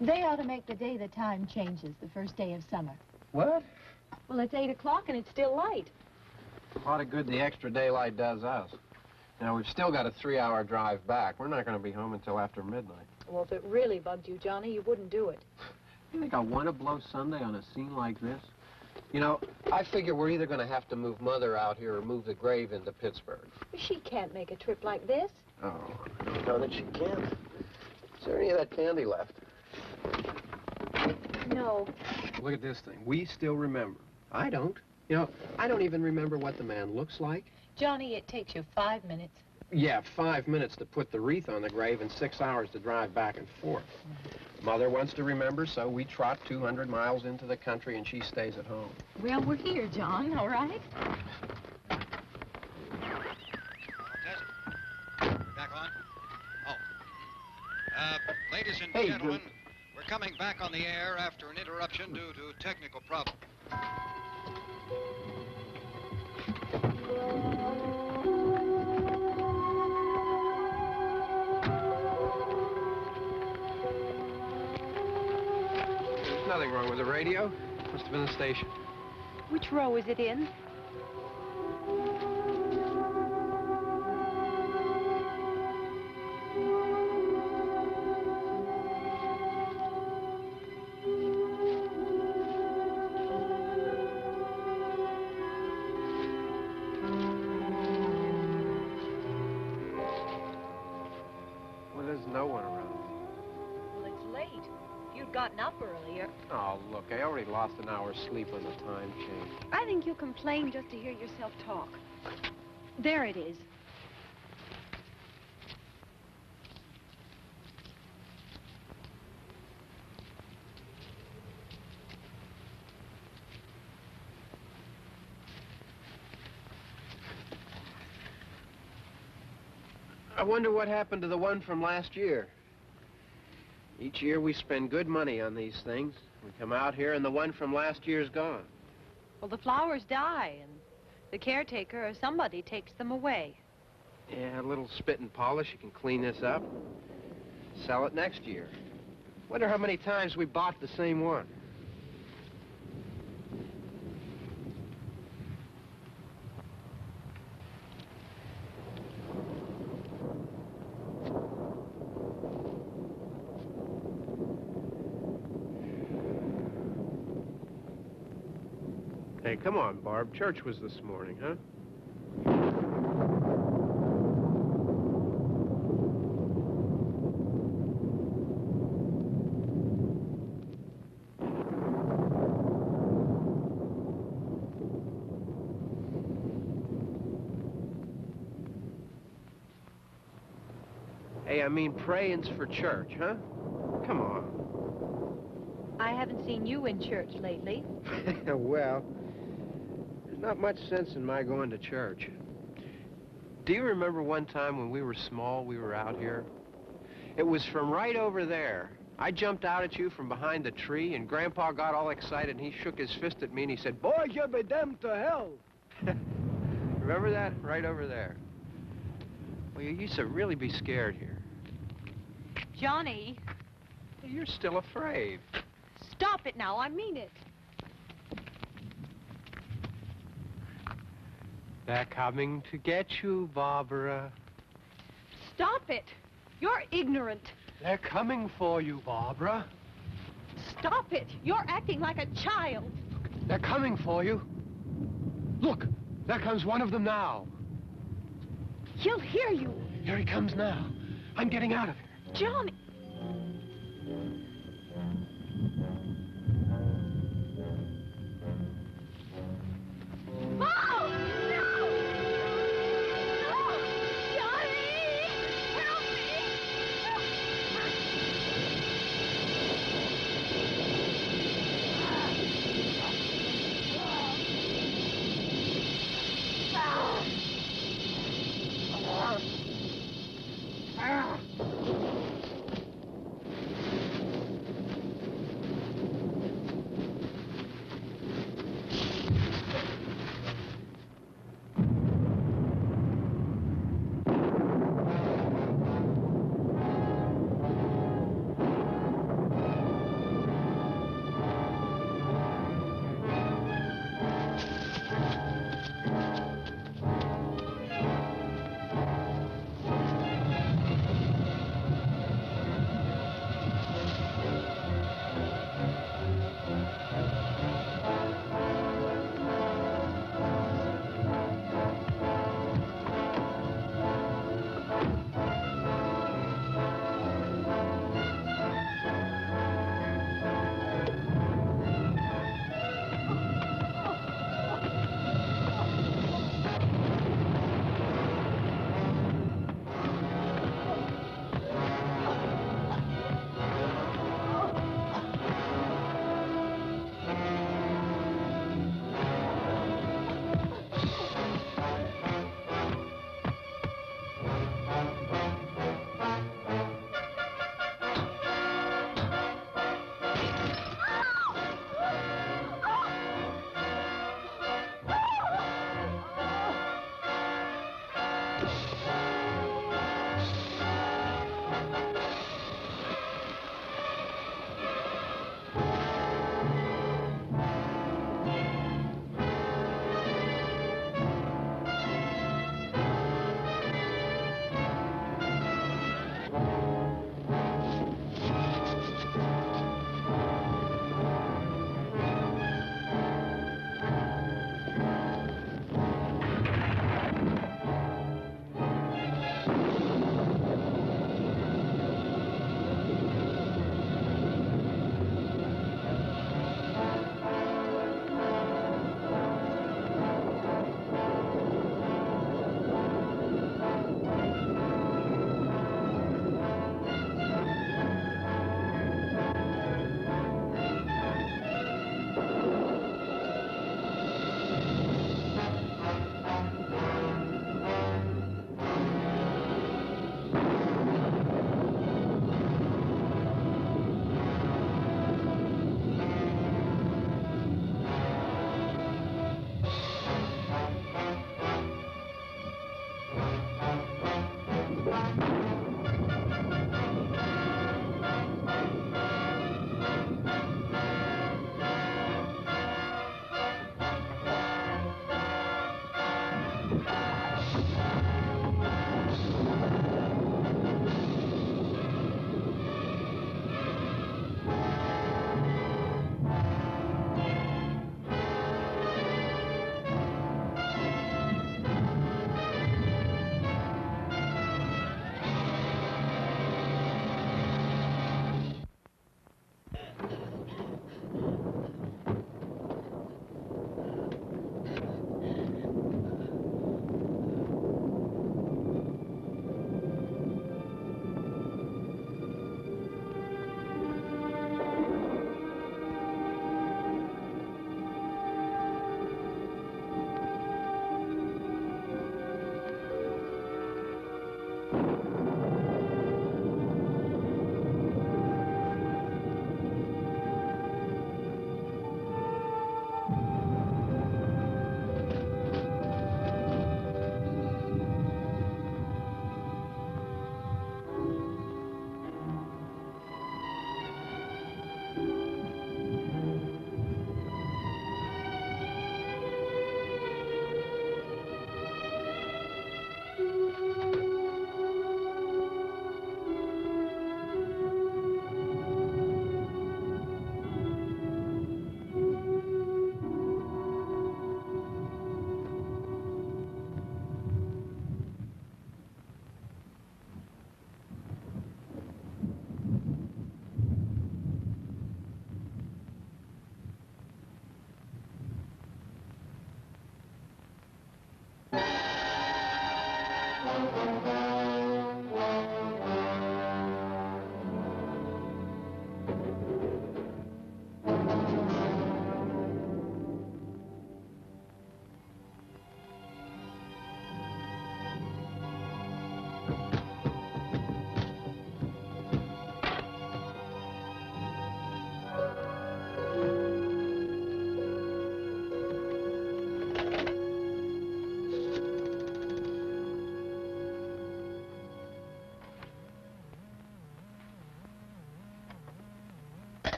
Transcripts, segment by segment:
They ought to make the day the time changes, the first day of summer. What? Well, it's 8 o'clock and it's still light. A lot of good the extra daylight does us. Now, we've still got a 3-hour drive back. We're not going to be home until after midnight. Well, if it really bugged you, Johnny, you wouldn't do it. You think I want to blow Sunday on a scene like this? You know, I figure we're either going to have to move Mother out here or move the grave into Pittsburgh. She can't make a trip like this. Oh, I don't know that she can. Is there any of that candy left? No. Look at this thing. We still remember. I don't. You know, I don't even remember what the man looks like. Johnny, it takes you 5 minutes. Yeah, 5 minutes to put the wreath on the grave and 6 hours to drive back and forth. Mother wants to remember, so we trot 200 miles into the country and she stays at home. Well, we're here, John, all right? Back on? Oh. Ladies and gentlemen, we're coming back on the air after an interruption due to technical problems. There's nothing wrong with the radio. Must have been the station. Which row is it in? Well, there's no one around. Well, it's late. If you'd gotten up earlier. Oh, look, I already lost an hour's sleep on the time change. I think you complain just to hear yourself talk. There it is. I wonder what happened to the one from last year. Each year we spend good money on these things. We come out here and the one from last year's gone. Well, the flowers die, and the caretaker or somebody takes them away. Yeah, a little spit and polish. You can clean this up. Sell it next year. Wonder how many times we bought the same one. Hey, come on, Barb. Church was this morning, huh? I mean praying's for church, huh? Come on. I haven't seen you in church lately. Well, there's not much sense in my going to church. Do you remember one time when we were small, we were out here? It was from right over there. I jumped out at you from behind the tree, and Grandpa got all excited, and he shook his fist at me, and he said, "Boys, you'll be damned to hell." Remember that? Right over there. Well, you used to really be scared here. Johnny, You're still afraid. stop it now. I mean it. They're coming to get you, Barbara. Stop it. You're ignorant. They're coming for you, Barbara. Stop it. You're acting like a child. They're coming for you. Look, there comes one of them now. He'll hear you. Here he comes now. I'm getting out of here. Johnny. Oh! No! No! Johnny! Help me!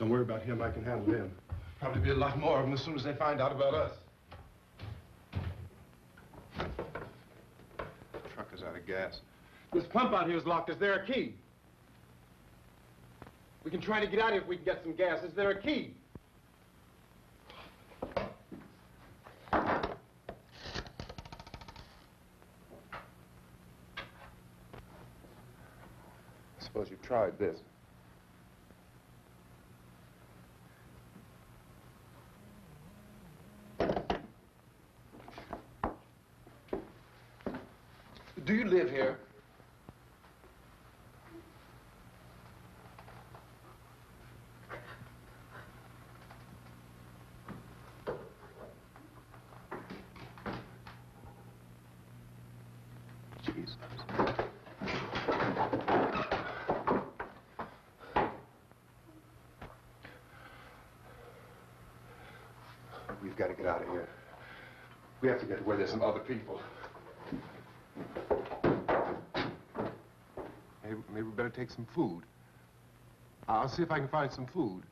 Don't worry about him. I can handle him. Probably be a lot more of them as soon as they find out about us. Truck is out of gas. This pump out here is locked. Is there a key? We can try to get out here if we can get some gas. Is there a key? Suppose you tried this. Do you live here? Jesus. We've got to get out of here. We have to get to where there's some other people. Maybe we better take some food. I'll see if I can find some food.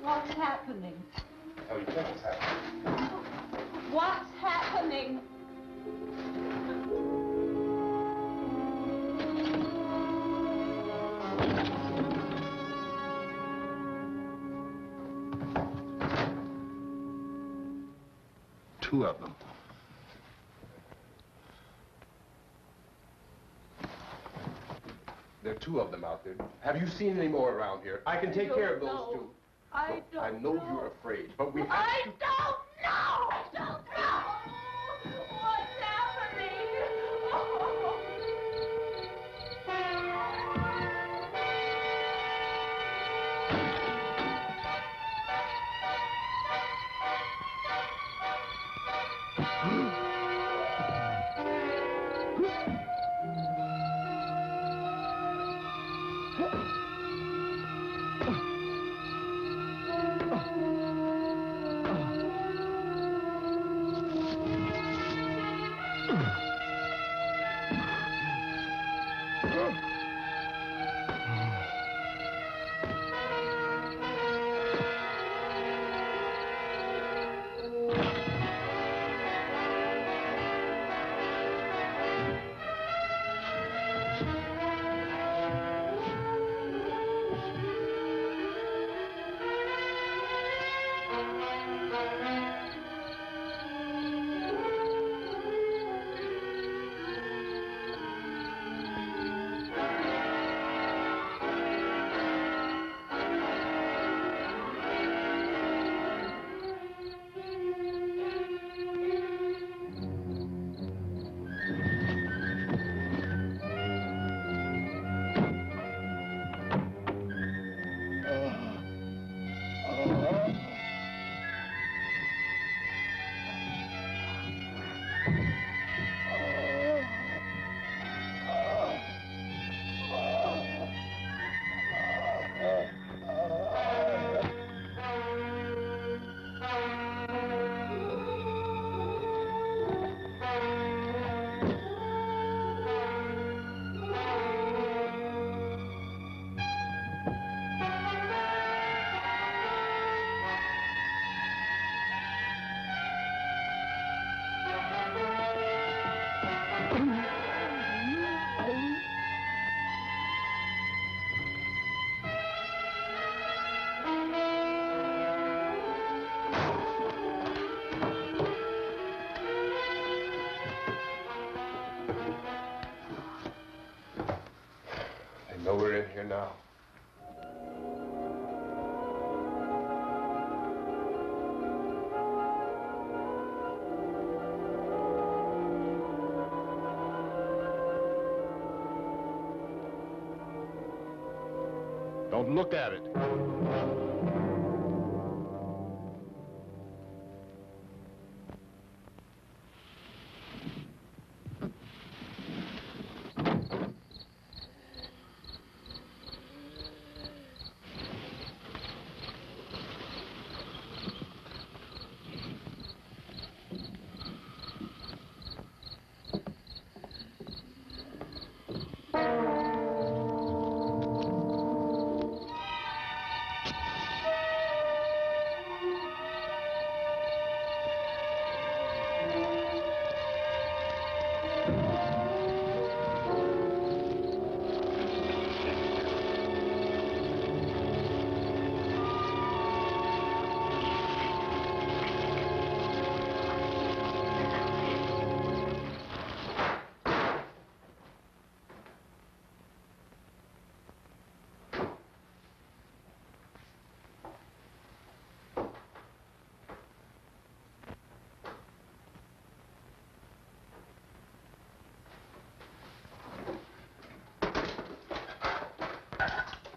What's happening? How do you think it's happening? What's happening? Two of them. There are two of them out there. Have you seen any more around here? I can take care of those two. I don't I know you're afraid, but we have to... I don't know! I don't know! What's happening? Oh. They know we're in here now. Don't look at it.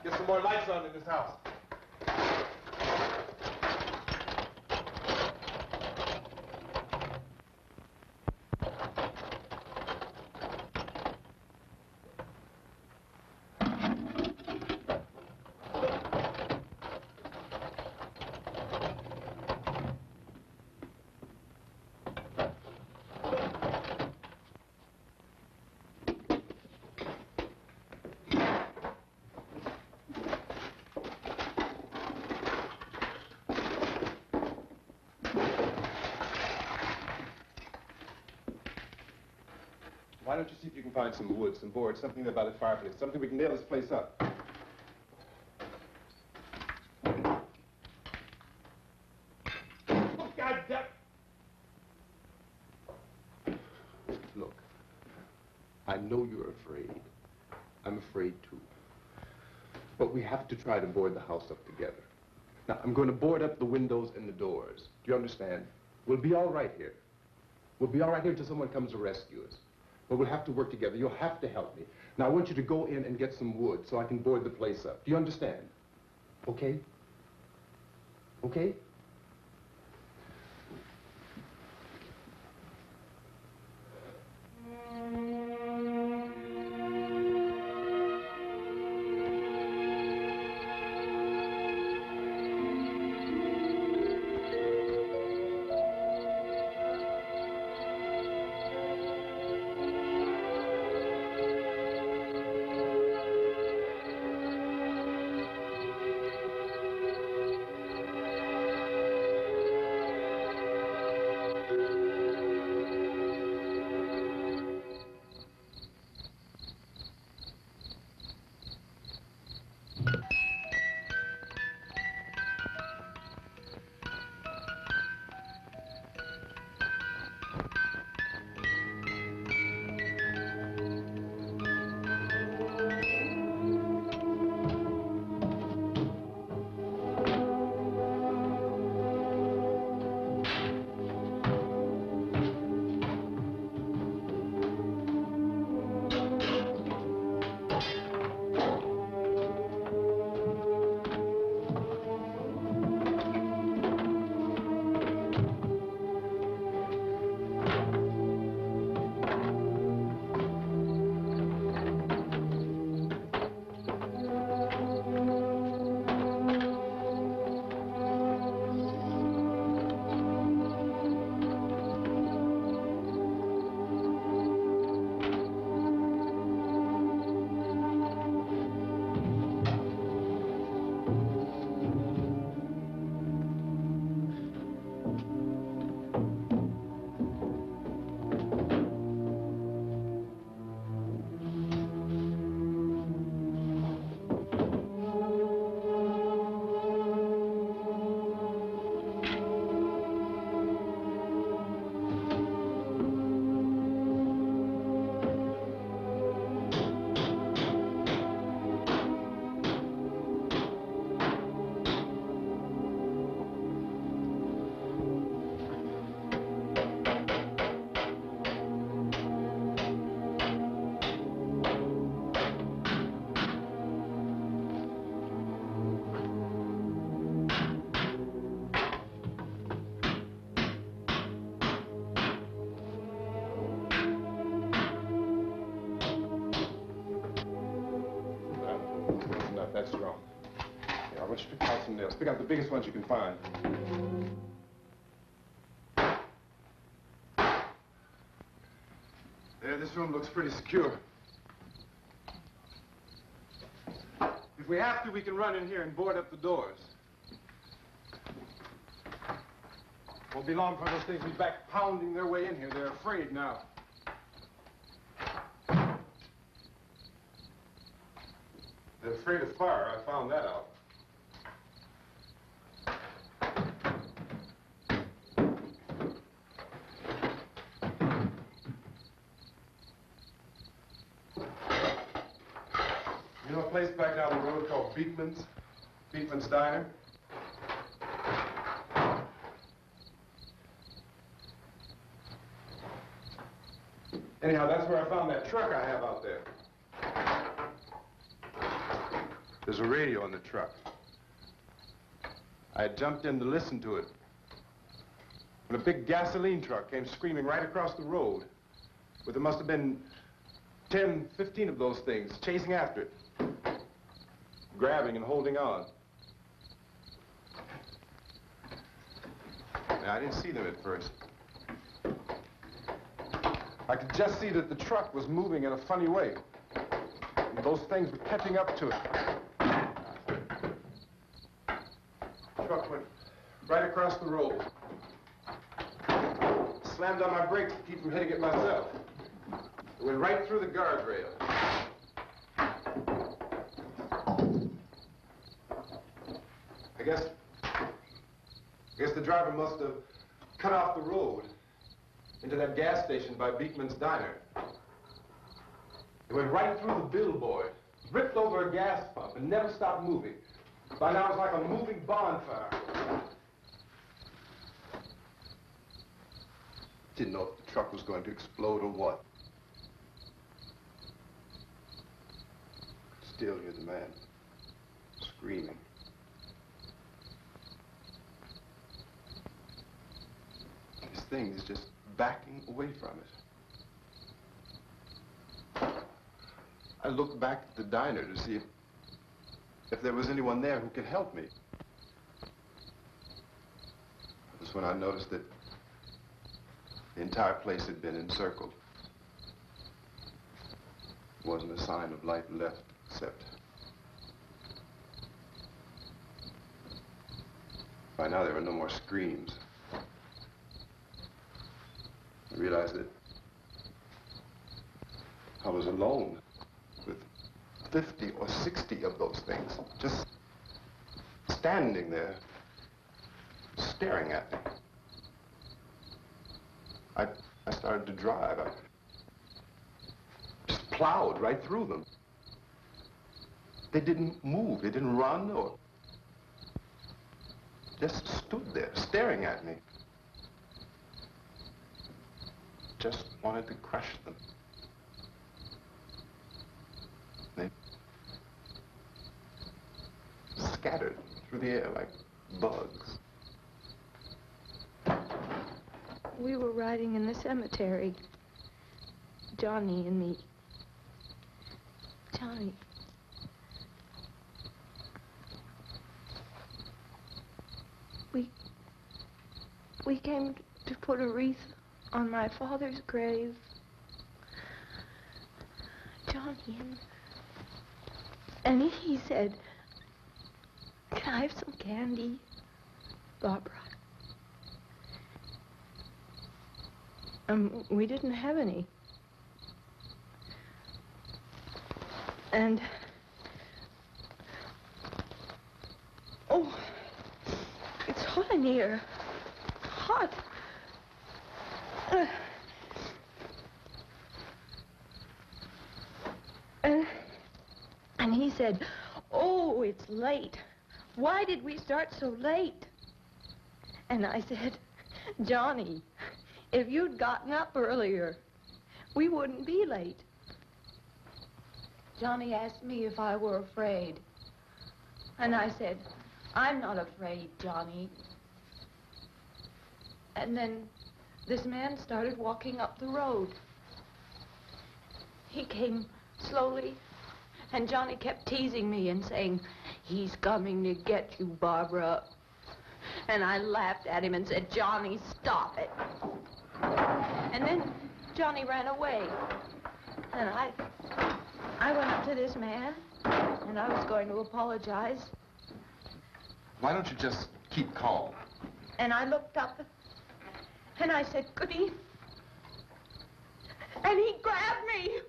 Get some more lights on in this house. Why don't you see if you can find some wood, some board, something about a fireplace, something we can nail this place up. Oh, God damn! Look, I know you're afraid. I'm afraid too. But we have to try to board the house up together. Now, I'm going to board up the windows and the doors. Do you understand? We'll be all right here. We'll be all right here until someone comes to rescue us. But we'll have to work together. You'll have to help me. Now, I want you to go in and get some wood so I can board the place up. Do you understand? Okay? Okay? some nails. Pick out the biggest ones you can find. There, this room looks pretty secure. If we have to, we can run in here and board up the doors. Won't be long for those things to be back pounding their way in here. They're afraid now. They're afraid of fire. I found that out. You know a place back down the road called Beekman's? Beekman's Diner? Anyhow, that's where I found that truck I have out there. There's a radio on the truck. I had jumped in to listen to it when a big gasoline truck came screaming right across the road. But there must have been 10, 15 of those things chasing after it, grabbing and holding on. Now, I didn't see them at first. I could just see that the truck was moving in a funny way. And those things were catching up to it. The truck went right across the road. Slammed on my brakes to keep from hitting it myself. It went right through the guardrail. I guess the driver must have cut off the road into that gas station by Beekman's Diner. It went right through the billboard, ripped over a gas pump, and never stopped moving. By now, it was like a moving bonfire. Didn't know if the truck was going to explode or what. Still hear the man screaming. This thing is just backing away from it. I looked back at the diner to see if there was anyone there who could help me. That's when I noticed that the entire place had been encircled. There wasn't a sign of life left except by now there were no more screams. I realized that I was alone with 50 or 60 of those things, just standing there, staring at me. I started to drive. I just plowed right through them. They didn't move, they didn't run or just stood there, staring at me. Just wanted to crush them. They scattered through the air like bugs. We were riding in the cemetery, Johnny and me. Johnny. We came to put a wreath on my father's grave. Johnny, and he said, "Can I have some candy, Barbara?" We didn't have any. And, oh, it's hot in here. Hot. And he said, "Oh, it's late. Why did we start so late?" And I said, "Johnny, if you'd gotten up earlier, we wouldn't be late." Johnny asked me if I were afraid. And I said, "I'm not afraid, Johnny." And then this man started walking up the road. He came slowly, and Johnny kept teasing me and saying, "He's coming to get you, Barbara." And I laughed at him and said, "Johnny, stop it." And then Johnny ran away. And I went up to this man, and I was going to apologize. Why don't you just keep calm? And I looked up, and I said, "Goody." And he grabbed me.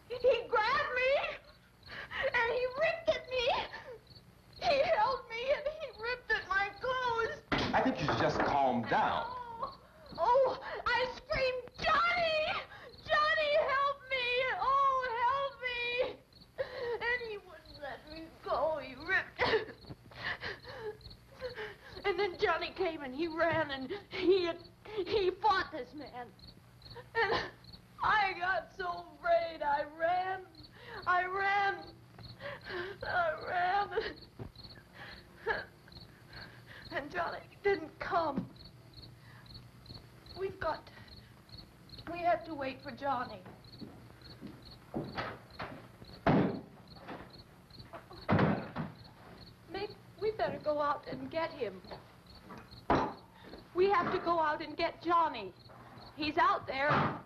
He grabbed me, and he ripped at me. He held me, and he ripped at my clothes. I think you should just calm down. Oh, I screamed, "Johnny! Johnny, help me! Oh, help me!" And he wouldn't let me go. He ripped. And then Johnny came and he ran and he fought this man. And I got so afraid. I ran. And Johnny didn't come. We have to wait for Johnny. We better go out and get him. We have to go out and get Johnny. He's out there.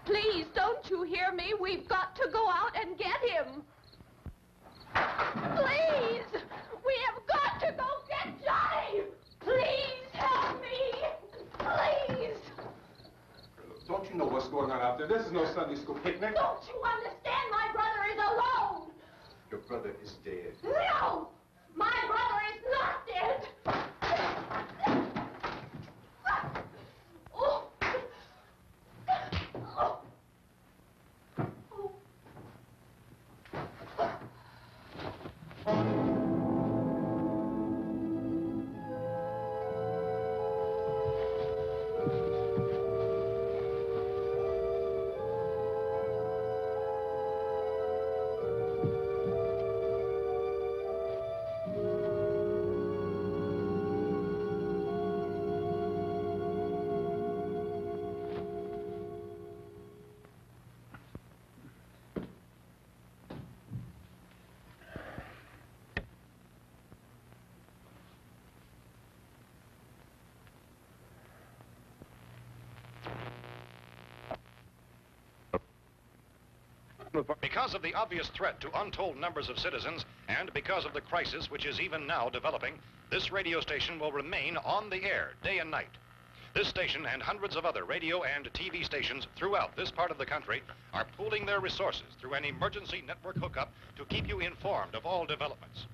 Please, don't you hear me? We've got to go out and get him. Please! We have got to go get Johnny! Please help me! Please! Don't you know what's going on out there? This is no Sunday school picnic. Don't you understand? My brother is alone! Your brother is dead. No! My brother is not dead! Oh. Oh. Because of the obvious threat to untold numbers of citizens, and because of the crisis which is even now developing, this radio station will remain on the air day and night. This station and hundreds of other radio and TV stations throughout this part of the country are pooling their resources through an emergency network hookup to keep you informed of all developments.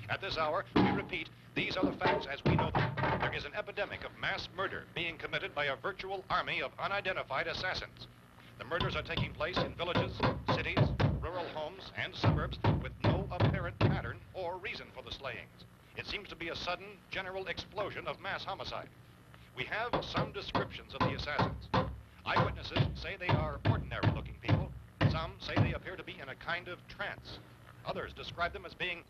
At this hour, we repeat, these are the facts as we know them. There is an epidemic of mass murder being committed by a virtual army of unidentified assassins. The murders are taking place in villages, cities, rural homes, and suburbs with no apparent pattern or reason for the slayings. It seems to be a sudden, general explosion of mass homicide. We have some descriptions of the assassins. Eyewitnesses say they are ordinary-looking people. Some say they appear to be in a kind of trance. Others describe them as being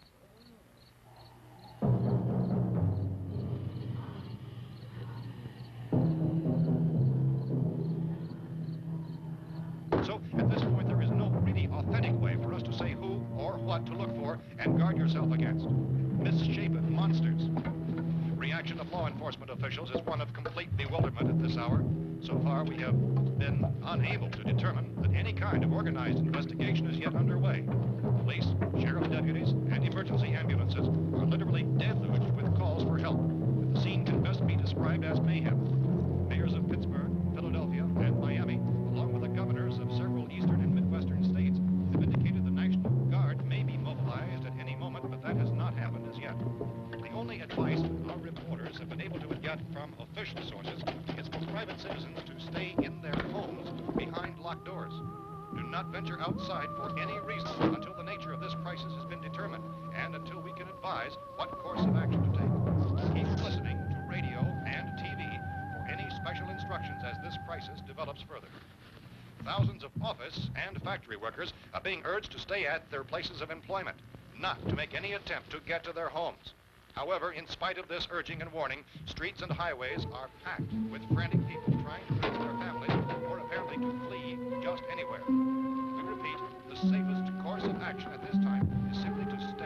So, at this point, there is no really authentic way for us to say who or what to look for and guard yourself against. Misshapen monsters. Reaction of law enforcement officials is one of complete bewilderment at this hour. So far, we have been unable to determine that any kind of organized investigation is yet underway. Police, sheriff deputies, and emergency ambulances are literally deluged with calls for help. The scene can best be described as mayhem. Mayors of Pittsburgh, Philadelphia, and Miami, along with the governors of several eastern and midwestern states, have indicated the National Guard may be mobilized at any moment, but that has not happened as yet. The only advice our reporters have been able to get from official sources is for private citizens to stay in their homes behind locked doors. Do not venture outside for any reason until the nature of this crisis has been determined and until we can advise what course of action to take. Keep listening to radio and TV for any special instructions as this crisis develops further. Thousands of office and factory workers are being urged to stay at their places of employment, not to make any attempt to get to their homes. However, in spite of this urging and warning, streets and highways are packed with frantic people trying to reach their families or apparently to flee just anywhere. We repeat, the safest course of action at this time is simply to stay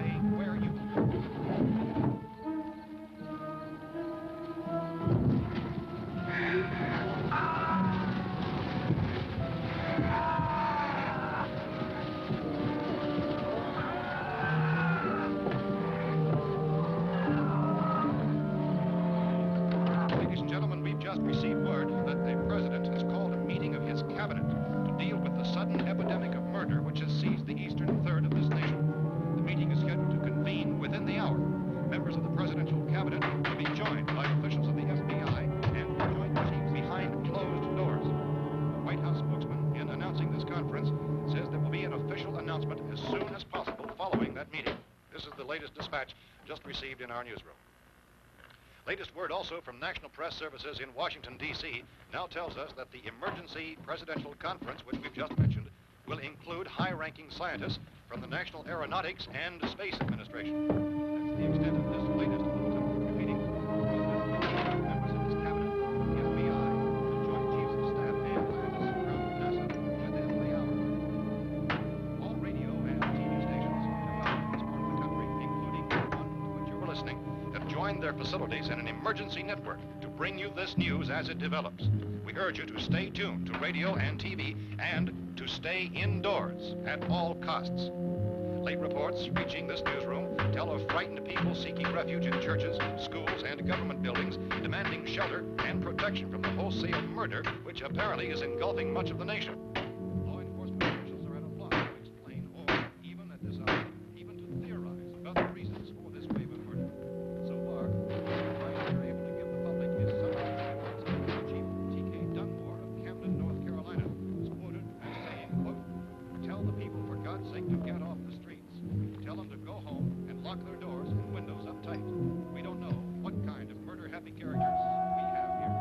Ladies and gentlemen, we've just received word that the president has called a meeting of his cabinet to deal with the sudden epidemic of murder which has seized the eastern third of this nation. The meeting is scheduled to convene within the hour. Members of the presidential cabinet will be joined by officials of the FBI and joint chiefs behind closed doors. The White House spokesman, in announcing this conference, says there will be an official announcement as soon as possible following that meeting. This is the latest dispatch just received in our newsroom. Latest word also from National Press Services in Washington, D.C. now tells us that the emergency presidential conference, which we've just mentioned, will include high-ranking scientists from the National Aeronautics and Space Administration. That's the extent of this latest bulletin. Repeating, the President, members of his cabinet, the FBI, the Joint Chiefs of Staff, and scientists from NASA within the hour. All radio and TV stations throughout this part of the country, including the one to which you were listening, have joined their facilities in an emergency network to bring you this news as it develops. We urge you to stay tuned to radio and TV and to stay indoors at all costs. Late reports reaching this newsroom tell of frightened people seeking refuge in churches, schools, and government buildings, demanding shelter and protection from the wholesale murder which apparently is engulfing much of the nation. Law enforcement officials are at a loss to explain or, even at this hour, even to theorize about the reasons for this wave of murder. So far, the advice they're able to give the public is summary evidence of Chief T.K. Dunmore of Camden, North Carolina, who's quoted as saying, quote, "Tell the people, for God's sake, to get off the streets. Tell them to go home and lock their doors and windows up tight. We don't know what kind of murder-happy characters we have here."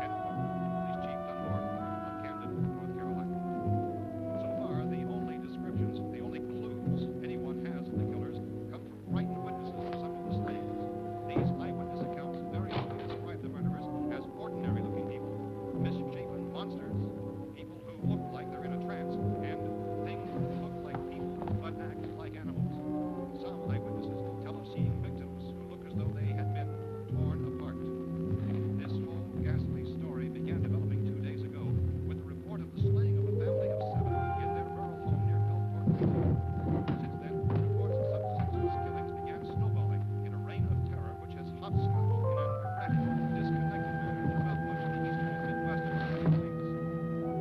End quote. This Chief Dunmore of Camden, North Carolina. So far, the only descriptions, the only clues anyone has of the killers come from frightened witnesses of some of the slayings. These eyewitness accounts very often describe the murderers as ordinary-looking people, misshapen monsters, people who look like they're in a trance, and things that look like people but act like animals. Some eyewitnesses tell of seeing victims who look as though they had been torn apart. This whole ghastly story began developing 2 days ago with the report of the slaying of a family of 7 in their rural home near Gulfport, Virginia. Since then, reports of such senseless killings began snowballing in a reign of terror which has hopscotched in an erratic, disconnected manner throughout much of the eastern and midwestern United States.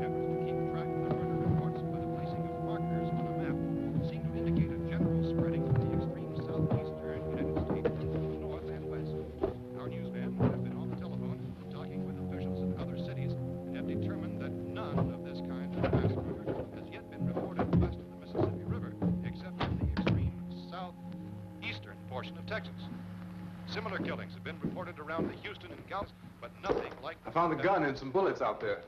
Efforts to keep track of the murder reports by the placing of markers on a map seem to indicate a general spreading from the extreme southeastern United States to the north and west. Our newsmen have been on the telephone talking with officials in other cities and have determined that none of this kind of mass murder has yet been reported west of the Mississippi River, except in the extreme southeastern portion of Texas. Similar killings have been reported around the Houston and Galveston, but nothing like I found a gun and some bullets out there.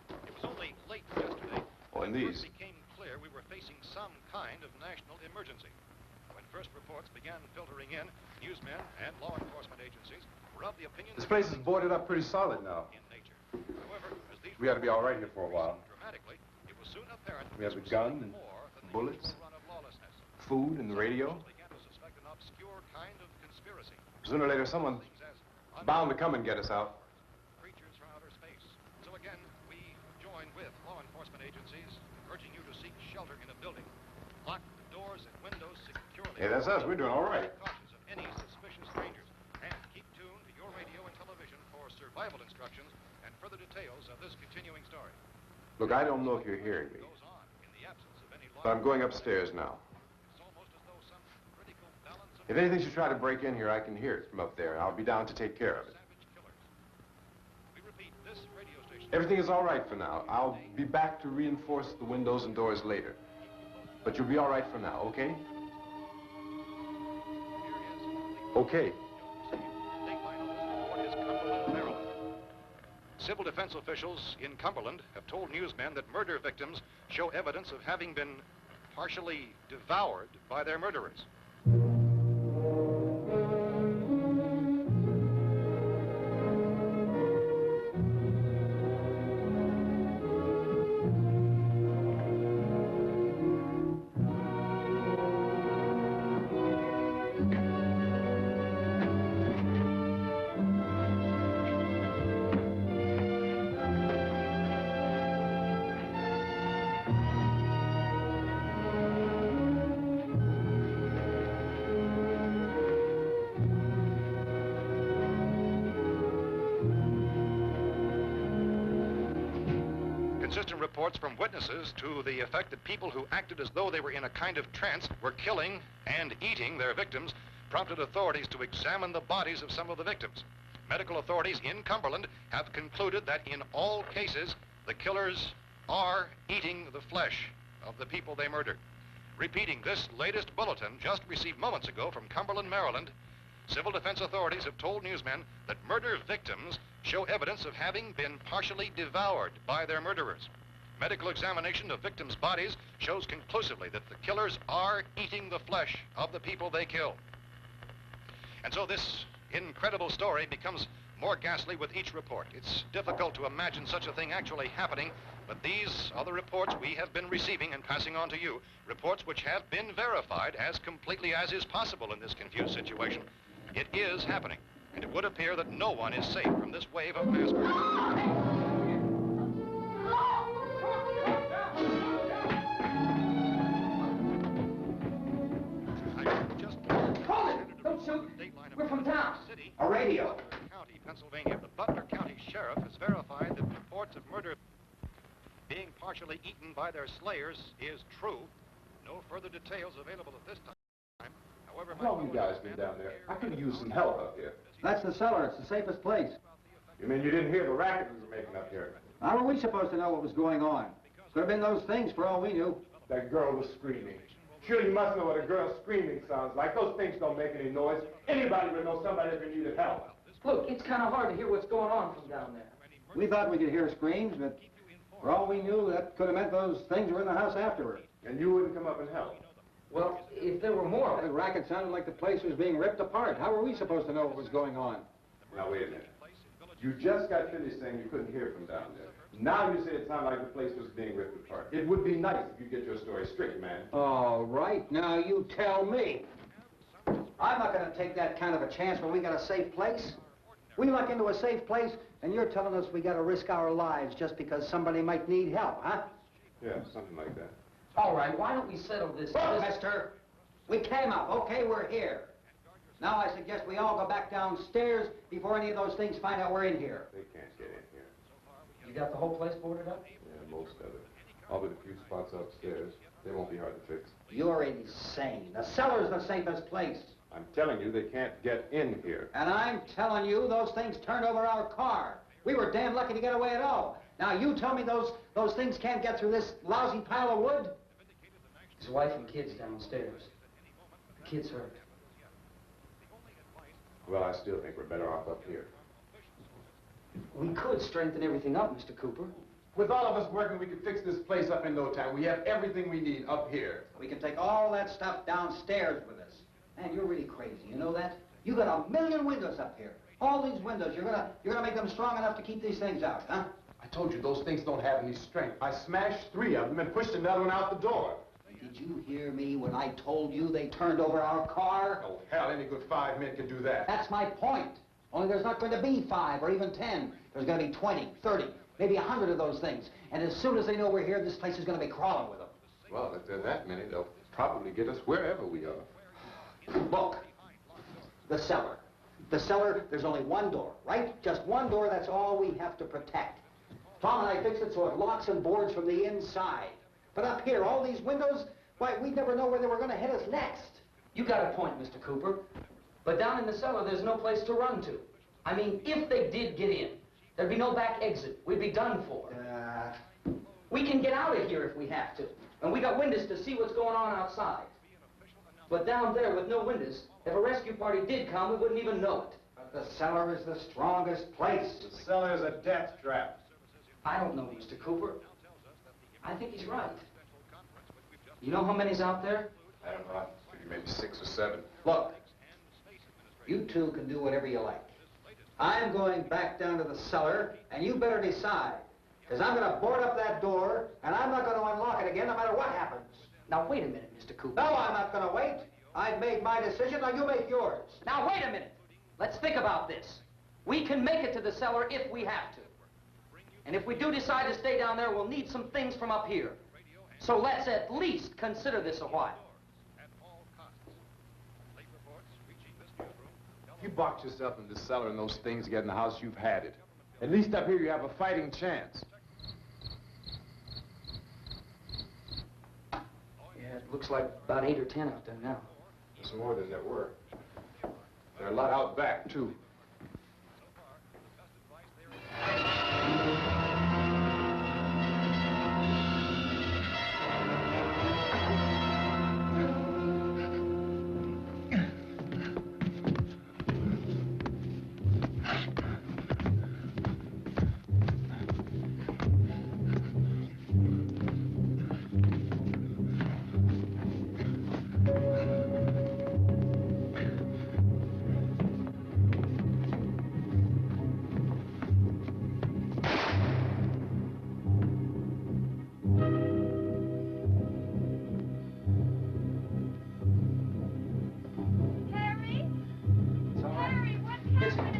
It was only late yesterday Oh, when and it these. first became clear we were facing some kind of national emergency. When first reports began filtering in, newsmen and law enforcement agencies were of the opinion This that place is boarded up pretty solid now. in nature. However, as these We ought to be all right here for a while. dramatically, it was soon apparent that We have this a was gun something and more than the bullets. usual run of lawlessness. Food and the radio. Some began to suspect an obscure kind of conspiracy. Sooner or later, someone Things as bound to come and get us out. creatures from outer space. So again, we join with law enforcement agencies, urging you to seek shelter in a building. Lock the doors and windows securely. Hey, that's us. We're doing all right. Be cautious of any suspicious strangers. And keep tuned to your radio and television for survival instructions and further details of this continuing story. Look, I don't know if you're hearing me, Goes on in the absence of any law. but I'm going upstairs now. It's almost as though some critical balance of If anything should try to break in here, I can hear it from up there. I'll be down to take care of it. savage killers. We repeat, this radio station. Everything is all right for now. I'll be back to reinforce the windows and doors later. But you'll be all right for now, okay? Okay. Dateline on this report is Cumberland, Maryland. Civil defense officials in Cumberland have told newsmen that murder victims show evidence of having been partially devoured by their murderers. Consistent reports from witnesses to the effect that people who acted as though they were in a kind of trance were killing and eating their victims prompted authorities to examine the bodies of some of the victims. Medical authorities in Cumberland have concluded that in all cases, the killers are eating the flesh of the people they murdered. Repeating this latest bulletin just received moments ago from Cumberland, Maryland, civil defense authorities have told newsmen that murder victims show evidence of having been partially devoured by their murderers. Medical examination of victims' bodies shows conclusively that the killers are eating the flesh of the people they kill. And so this incredible story becomes more ghastly with each report. It's difficult to imagine such a thing actually happening, but these are the reports we have been receiving and passing on to you, reports which have been verified as completely as is possible in this confused situation. It is happening, and it would appear that no one is safe from this wave of mass murder. We're from town. A radio. County, Pennsylvania. The Butler County Sheriff has verified that reports of murder being partially eaten by their slayers is true. No further details available at this time. However, How long you guys been down there? I could use some help up here. That's the cellar. It's the safest place. You mean you didn't hear the racket we were making up here? How were we supposed to know what was going on? Could have been those things for all we knew. That girl was screaming. Sure, you must know what a girl screaming sounds like. Those things don't make any noise. Anybody would know somebody if they needed help. Look, it's kind of hard to hear what's going on from down there. We thought we could hear screams, but for all we knew, that could have meant those things were in the house afterward. And you wouldn't come up and help? Well, if there were more... The racket sounded like the place was being ripped apart. How were we supposed to know what was going on? Now, wait a minute. You just got finished saying you couldn't hear from down there. Now you say it sounded like the place was being ripped apart. It would be nice if you get your story straight, man. All right, now you tell me. I'm not going to take that kind of a chance when we got a safe place. We luck into a safe place, and you're telling us we got to risk our lives just because somebody might need help, huh? Yeah, something like that. All right, why don't we settle this... Look, mister, we came up. Okay, we're here. Now I suggest we all go back downstairs before any of those things find out we're in here. They can't get in here. You got the whole place boarded up? Yeah, most of it. All but a few spots upstairs. They won't be hard to fix. You're insane. The cellar's the safest place. I'm telling you, they can't get in here. And I'm telling you, those things turned over our car. We were damn lucky to get away at all. Now you tell me those things can't get through this lousy pile of wood? His wife and kids downstairs. The kid's hurt. Well, I still think we're better off up here. We could strengthen everything up, Mr. Cooper. With all of us working, we could fix this place up in no time. We have everything we need up here. We can take all that stuff downstairs with us. Man, you're really crazy, you know that? You got 1,000,000 windows up here. All these windows, you're gonna make them strong enough to keep these things out, huh? I told you those things don't have any strength. I smashed 3 of them and pushed another one out the door. Did you hear me when I told you they turned over our car? Oh, hell, any good 5 men can do that. That's my point. Only there's not going to be 5 or even 10. There's going to be 20, 30, maybe 100 of those things. And as soon as they know we're here, this place is going to be crawling with them. Well, if there are that many, they'll probably get us wherever we are. Look, the cellar. The cellar, there's only one door, right? Just one door, that's all we have to protect. Tom and I fixed it so it locks and boards from the inside. But up here, all these windows, why, we'd never know where they were going to hit us next. You got a point, Mr. Cooper. But down in the cellar, there's no place to run to. I mean, if they did get in, there'd be no back exit. We'd be done for. We can get out of here if we have to. And we got windows to see what's going on outside. But down there with no windows, if a rescue party did come, we wouldn't even know it. But the cellar is the strongest place. The cellar is a death trap. I don't know, Mr. Cooper. I think he's right. You know how many's out there? I don't know. Maybe 6 or 7. Look, you two can do whatever you like. I'm going back down to the cellar, and you better decide. Because I'm going to board up that door, and I'm not going to unlock it again no matter what happens. Now, wait a minute, Mr. Cooper. No, I'm not going to wait. I've made my decision, now you make yours. Now, wait a minute. Let's think about this. We can make it to the cellar if we have to. And if we do decide to stay down there, we'll need some things from up here. So let's at least consider this a while. If you box yourself in the cellar and those things get in the house, you've had it. At least up here you have a fighting chance. Yeah, it looks like about 8 or 10 out there now. There's more than there were. There are a lot out back, too.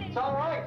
It's all right.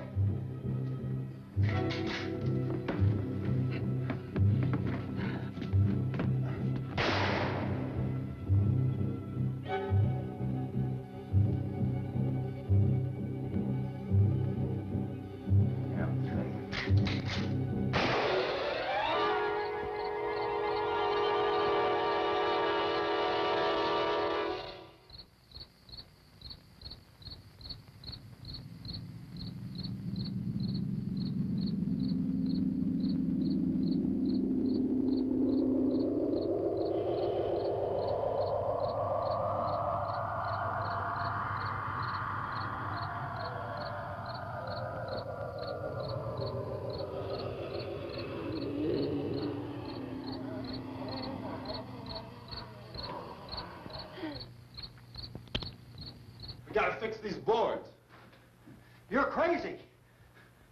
We gotta fix these boards. You're crazy.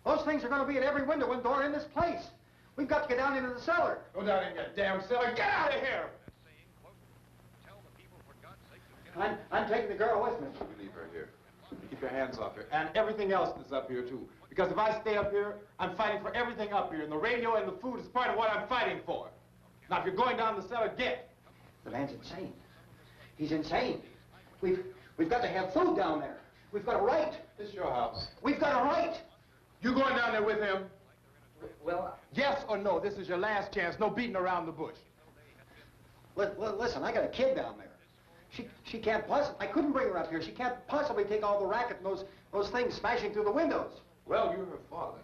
Those things are going to be at every window and door in this place. We've got to get down into the cellar. Go down in your damn cellar. Get out of here! I'm taking the girl with me. You leave her here. You keep your hands off her. And everything else that's up here, too. Because if I stay up here, I'm fighting for everything up here. And the radio and the food is part of what I'm fighting for. Now, if you're going down the cellar, get. The man's insane. He's insane. We've got to have food down there. We've got a right. This is your house. We've got a right. You going down there with him? Well, Yes or no? This is your last chance. No beating around the bush. Listen, I got a kid down there. She can't possibly, I couldn't bring her up here. She can't possibly take all the racket and those things smashing through the windows. Well, you're her father.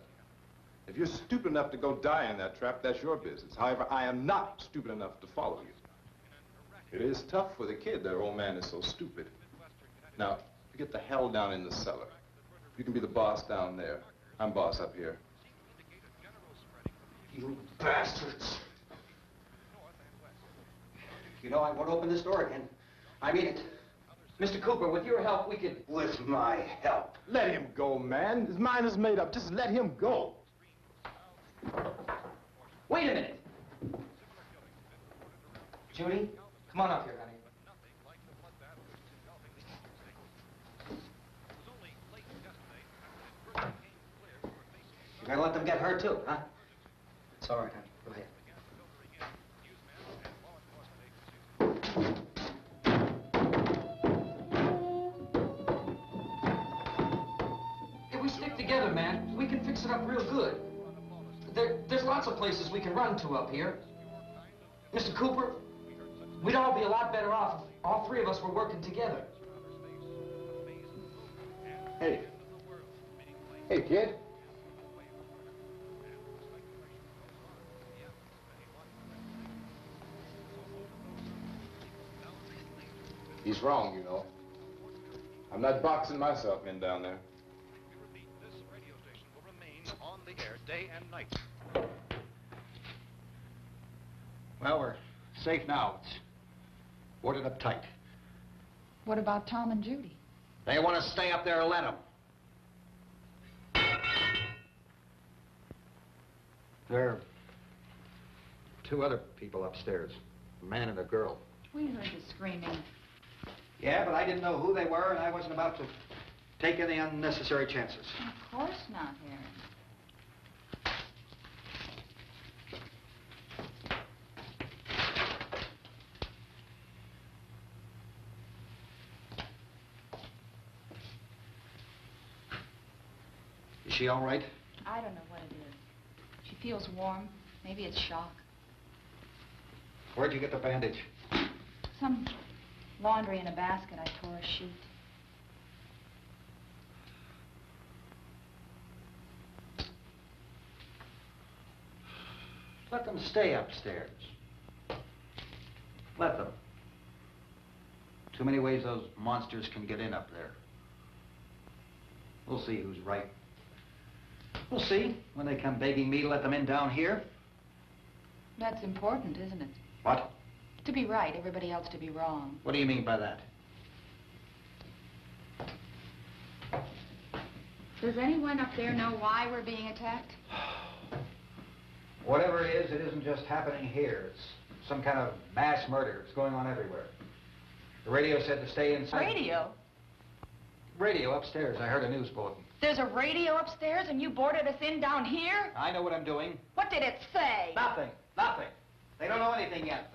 If you're stupid enough to go die in that trap, that's your business. However, I am not stupid enough to follow you. It is tough for the kid. That old man is so stupid. Now, you get the hell down in the cellar. You can be the boss down there. I'm boss up here. You bastards. You know, I won't open this door again. I mean it. Mr. Cooper, with your help, we could... With my help. Let him go, man. His mind is made up. Just let him go. Wait a minute. Judy, come on up here, honey. You gotta let them get hurt too, huh? It's all right, honey. Go ahead. If we stick together, man, we can fix it up real good. There's lots of places we can run to up here. Mr. Cooper, we'd all be a lot better off if all three of us were working together. Hey. Hey, kid. He's wrong, you know. I'm not boxing myself in down there. This radio station will remain on the air day and night. Well, we're safe now. It's boarded up tight. What about Tom and Judy? They want to stay up there, let them. There are two other people upstairs, a man and a girl. We heard the screaming. Yeah, but I didn't know who they were, and I wasn't about to take any unnecessary chances. Of course not, Harry. Is she all right? I don't know what it is. She feels warm. Maybe it's shock. Where'd you get the bandage? Some laundry in a basket. I tore a sheet. Let them stay upstairs. Let them. Too many ways those monsters can get in up there. We'll see who's right. We'll see when they come begging me to let them in down here. That's important, isn't it? What? To be right, everybody else to be wrong. What do you mean by that? Does anyone up there know why we're being attacked? Whatever it isn't just happening here. It's some kind of mass murder. It's going on everywhere. The radio said to stay inside. Radio? Radio upstairs. I heard a news bulletin. There's a radio upstairs and you boarded us in down here? I know what I'm doing. What did it say? Nothing. Nothing. They don't know anything yet.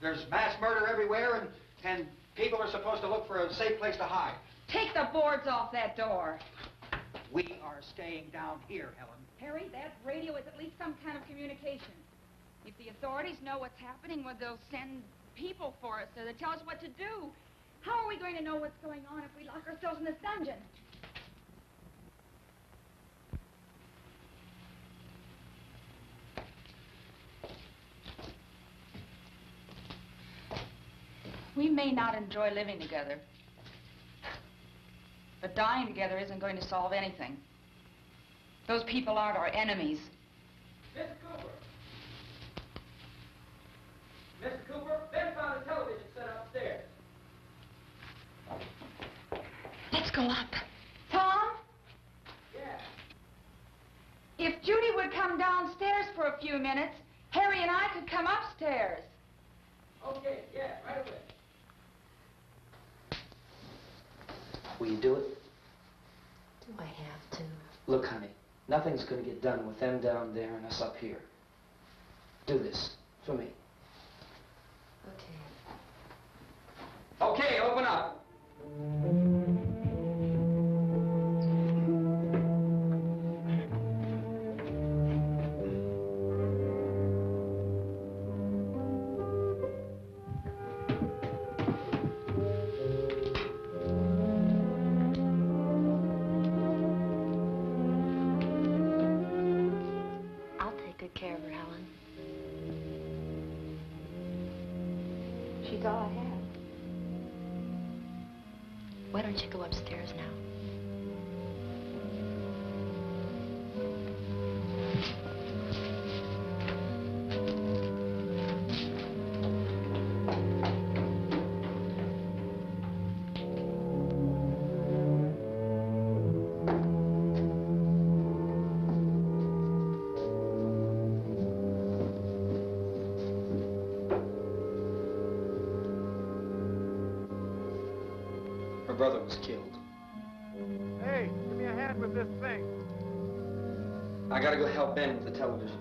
There's mass murder everywhere, and people are supposed to look for a safe place to hide. Take the boards off that door. We are staying down here, Helen. Harry, that radio is at least some kind of communication. If the authorities know what's happening, well, they'll send people for us to tell us what to do. How are we going to know what's going on if we lock ourselves in this dungeon? We may not enjoy living together, but dying together isn't going to solve anything. Those people aren't our enemies. Mr. Cooper! Mr. Cooper, Ben found a television set upstairs. Let's go up. Tom? Yeah. If Judy would come downstairs for a few minutes, Harry and I could come upstairs. Okay, yeah, right away. Will you do it? Do I have to? Look, honey, nothing's going to get done with them down there and us up here. Do this for me. Okay. Okay, open up. I'll take good care of her, Helen. She's all I have. Why don't you go upstairs now? Her brother was killed. Hey, give me a hand with this thing. I gotta go help Ben with the television.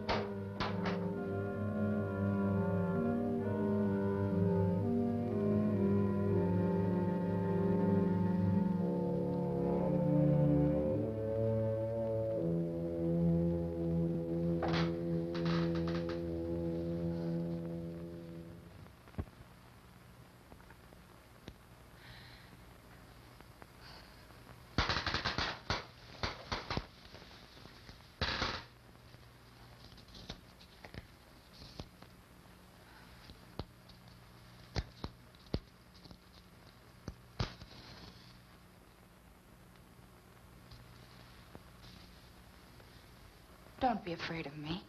Don't be afraid of me.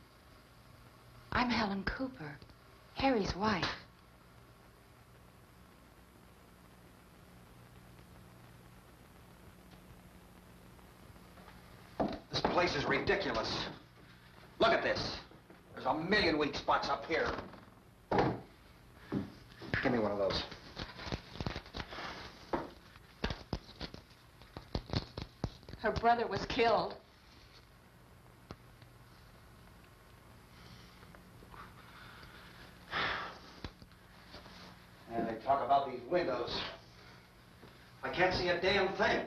I'm Helen Cooper, Harry's wife. This place is ridiculous. Look at this. There's a million weak spots up here. Give me one of those. Her brother was killed. And they talk about these windows. I can't see a damn thing.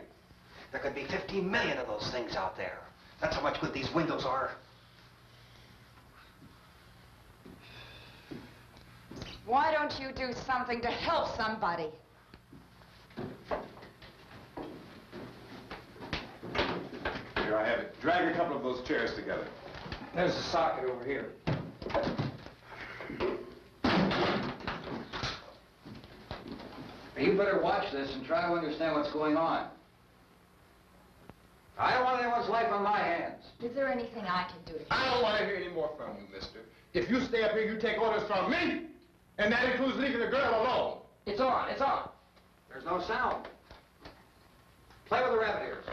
There could be 15 million of those things out there. That's how much good these windows are. Why don't you do something to help somebody? Here I have it. Drag a couple of those chairs together. There's a socket over here. You better watch this and try to understand what's going on. I don't want anyone's life on my hands. Is there anything I can do to I don't want to hear any more from you, mister. If you stay up here, you take orders from me. And that includes leaving the girl alone. It's on, it's on. There's no sound. Play with the rabbit ears.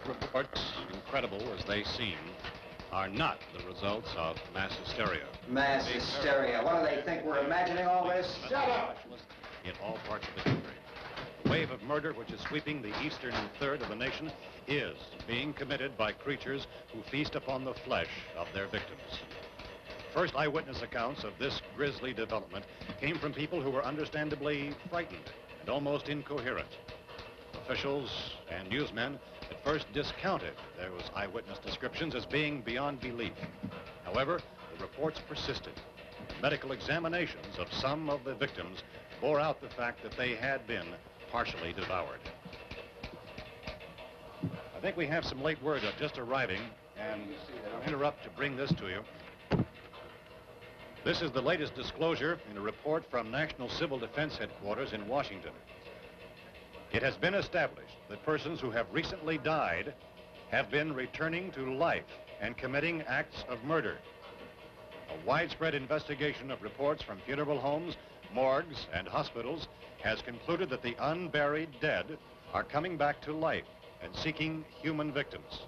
Reports, incredible as they seem, are not the results of mass hysteria. Mass hysteria. What do they think? We're imagining all this? Shut up! In all parts of the country. The wave of murder which is sweeping the eastern third of the nation is being committed by creatures who feast upon the flesh of their victims. First eyewitness accounts of this grisly development came from people who were understandably frightened and almost incoherent. Officials and newsmen at first discounted those eyewitness descriptions as being beyond belief. However, the reports persisted. Medical examinations of some of the victims bore out the fact that they had been partially devoured. I think we have some late word just arriving, and I'll interrupt to bring this to you. This is the latest disclosure in a report from National Civil Defense Headquarters in Washington. It has been established that persons who have recently died have been returning to life and committing acts of murder. A widespread investigation of reports from funeral homes, morgues, and hospitals has concluded that the unburied dead are coming back to life and seeking human victims.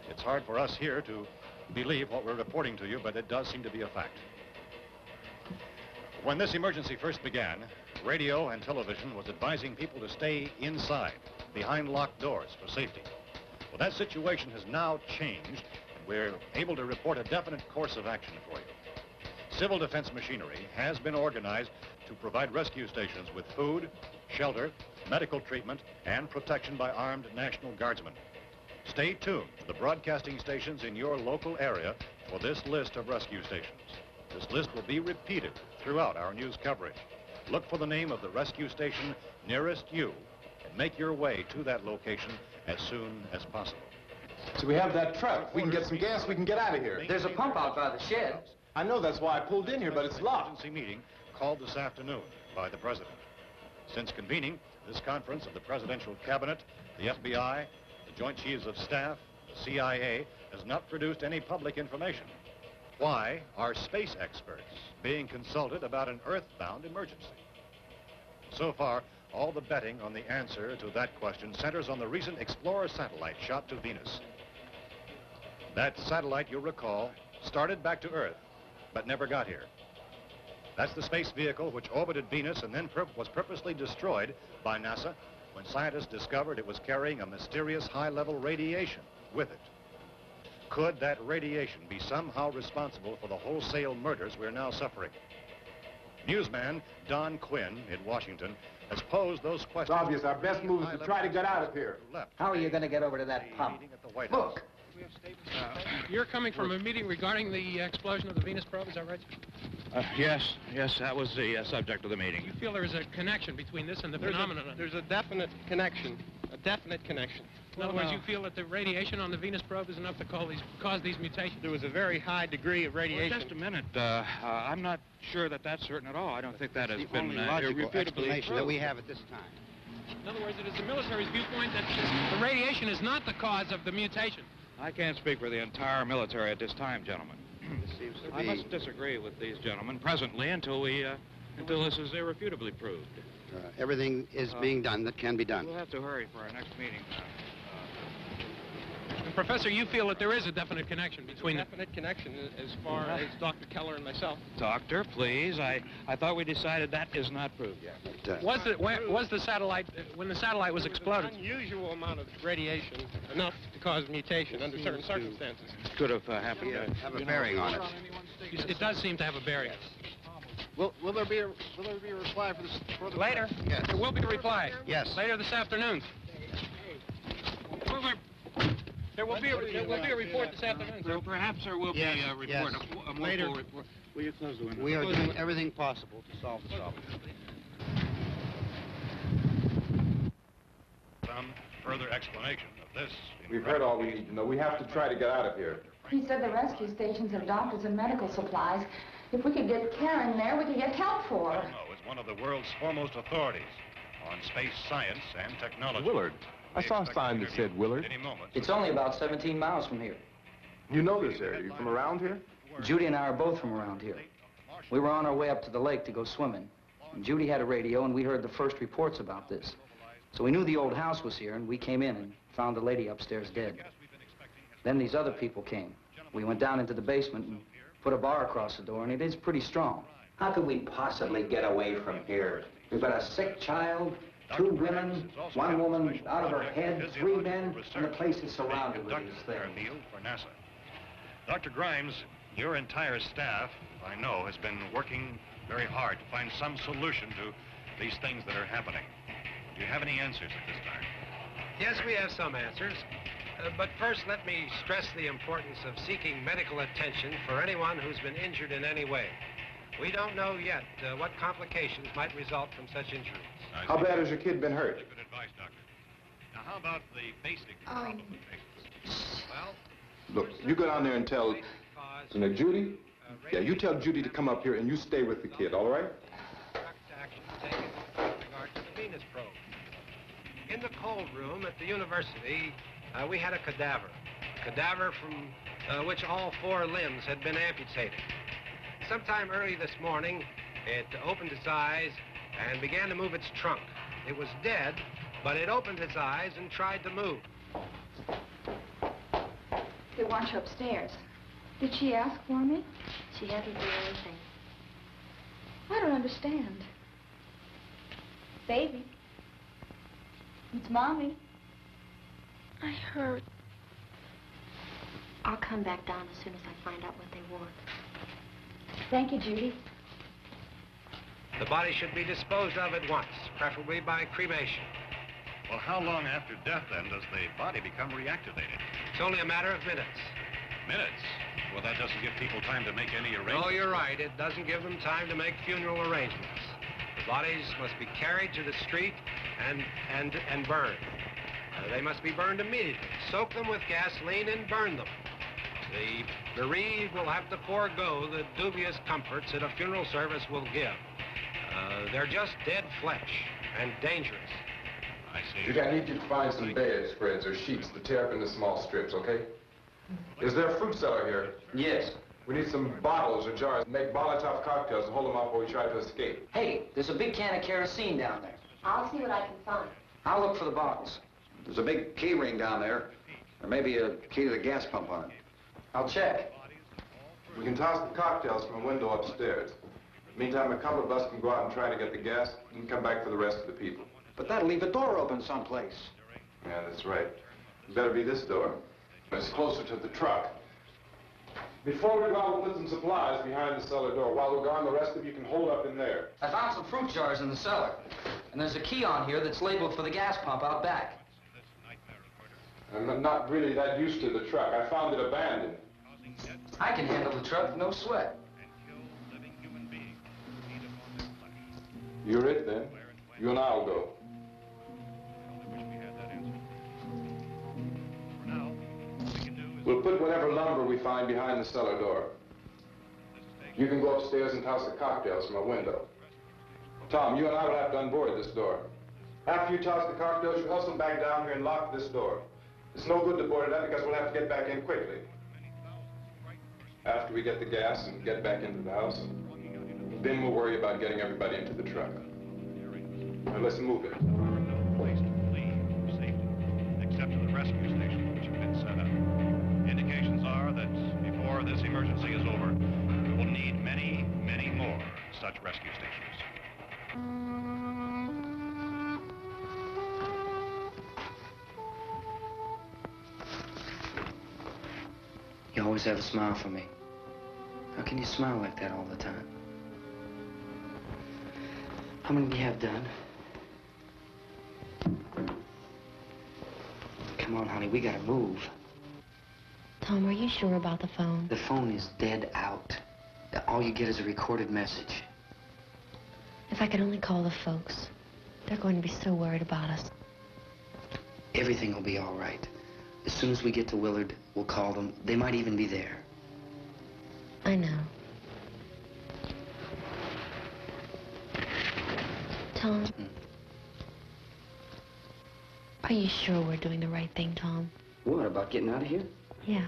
It's hard for us here to believe what we're reporting to you, but it does seem to be a fact. When this emergency first began, radio and television was advising people to stay inside, behind locked doors for safety. Well, that situation has now changed. We're able to report a definite course of action for you. Civil defense machinery has been organized to provide rescue stations with food, shelter, medical treatment, and protection by armed National Guardsmen. Stay tuned to the broadcasting stations in your local area for this list of rescue stations. This list will be repeated throughout our news coverage. Look for the name of the rescue station nearest you and make your way to that location as soon as possible. So we have that truck. If we can get some gas, we can get out of here. There's a pump out by the shed. I know, that's why I pulled in here, but it's locked. Emergency meeting called this afternoon by the President. Since convening this conference of the Presidential Cabinet, the FBI, the Joint Chiefs of Staff, the CIA, has not produced any public information. Why are space experts being consulted about an Earth-bound emergency? So far, all the betting on the answer to that question centers on the recent Explorer satellite shot to Venus. That satellite, you'll recall, started back to Earth, but never got here. That's the space vehicle which orbited Venus and then was purposely destroyed by NASA when scientists discovered it was carrying a mysterious high-level radiation with it. Could that radiation be somehow responsible for the wholesale murders we're now suffering? Newsman Don Quinn in Washington has posed those questions. It's obvious our best move is to try to get out of here. How are you going to get over to that pump? Look. You're coming from a meeting regarding the explosion of the Venus probe, is that right? Yes, that was the subject of the meeting. You feel there is a connection between this and the phenomenon? There's a definite connection. In other words, you feel that the radiation on the Venus probe is enough to cause these mutations? There was a very high degree of radiation. Well, just a minute. I'm not sure that that's certain at all. I don't think that has been logical irrefutably explanation proved. that we have at this time. In other words, it is the military's viewpoint that the radiation is not the cause of the mutation. I can't speak for the entire military at this time, gentlemen. This seems to I be... must disagree with these gentlemen presently until this is irrefutably proved. everything is being done that can be done. We'll have to hurry for our next meeting. Professor, you feel that there is a definite connection between There's a definite connection as far as Dr. Keller and myself. Doctor, please. I thought we decided that is not proved yet. But, was the satellite, when the satellite was exploded? An unusual amount of radiation, enough to cause mutation under certain circumstances. Could have happened. have a bearing on it. It does seem to have a bearing. Will there be a reply for this? Later? Yes. There will be a reply. Yes. Later this afternoon. There will be a report this afternoon, sir. Perhaps there will be a report. Yes. A more Later. full report. Will you close the window? We are doing everything possible to solve the problem. Some further explanation of this. We've heard all we need to know. We have to try to get out of here. He said the rescue stations have doctors and medical supplies. If we could get care in there, we could get help for her. No, it's one of the world's foremost authorities on space science and technology. Willard. I saw a sign that said Willard. Any moment. It's only about 17 miles from here. You know this area. You from around here? Judy and I are both from around here. We were on our way up to the lake to go swimming. And Judy had a radio, and we heard the first reports about this. So we knew the old house was here, and we came in and found the lady upstairs dead. Then these other people came. We went down into the basement and put a bar across the door, and it is pretty strong. How could we possibly get away from here? We've got a sick child, 2 women, 1 woman out of her head, 3 men, and the place is surrounded with these things. For NASA. Dr. Grimes, your entire staff, I know, has been working very hard to find some solution to these things that are happening. Do you have any answers at this time? Yes, we have some answers. But first, let me stress the importance of seeking medical attention for anyone who's been injured in any way. We don't know yet what complications might result from such injuries. How bad has your kid been hurt? Good advice, Doctor. Now, how about the basic problem of patients? Well, Look, you go down there and tell, Judy? Yeah, you tell Judy to come up here and you stay with the kid, all right? action taken with regard to the Venus probe. In the cold room at the university, we had a cadaver from which all 4 limbs had been amputated. Sometime early this morning, it opened its eyes and began to move its trunk. It was dead, but it opened its eyes and tried to move. They want you upstairs. Did she ask for me? She hasn't done anything. I don't understand. Baby. It's Mommy. I heard. I'll come back down as soon as I find out what they want. Thank you, Judy. The body should be disposed of at once, preferably by cremation. Well, how long after death, then, does the body become reactivated? It's only a matter of minutes. Minutes? Well, that doesn't give people time to make any arrangements. Oh, you're right. It doesn't give them time to make funeral arrangements. The bodies must be carried to the street and burned. They must be burned immediately. Soak them with gasoline and burn them. The bereaved will have to forego the dubious comforts that a funeral service will give. They're just dead flesh and dangerous. I see. Judy, I need you to find some bedspreads or sheets to tear up into small strips, okay? Is there a fruit cellar here? Yes. We need some bottles or jars. Make Molotov cocktails and hold them up while we try to escape. Hey, there's a big can of kerosene down there. I'll see what I can find. I'll look for the bottles. There's a big key ring down there. Or maybe a key to the gas pump on it. I'll check. We can toss the cocktails from a window upstairs. Meantime, a couple of us can go out and try to get the gas and come back for the rest of the people. But that'll leave the door open someplace. Yeah, that's right. It better be this door. It's closer to the truck. Before we go out, we'll put some supplies behind the cellar door. While we're gone, the rest of you can hold up in there. I found some fruit jars in the cellar. And there's a key on here that's labeled for the gas pump out back. I'm not really that used to the truck. I found it abandoned. I can handle the truck, no sweat. You're it, then. You and I'll go. We'll put whatever lumber we find behind the cellar door. You can go upstairs and toss the cocktails from a window. Tom, you and I will have to unboard this door. After you toss the cocktails, you hustle back down here and lock this door. It's no good to board it up because we'll have to get back in quickly. After we get the gas and get back into the house, then we'll worry about getting everybody into the truck. Now let's move it. No place to leave safely, except to the rescue station, which have been set up. Indications are that before this emergency is over, we will need many, many more such rescue stations. You always have a smile for me. How can you smile like that all the time? How many do you have done? Come on, honey, we gotta move. Tom, are you sure about the phone? The phone is dead out. All you get is a recorded message. If I could only call the folks. They're going to be so worried about us. Everything will be all right. As soon as we get to Willard, we'll call them. They might even be there. I know. Tom? Are you sure we're doing the right thing, Tom? What, about getting out of here? Yeah.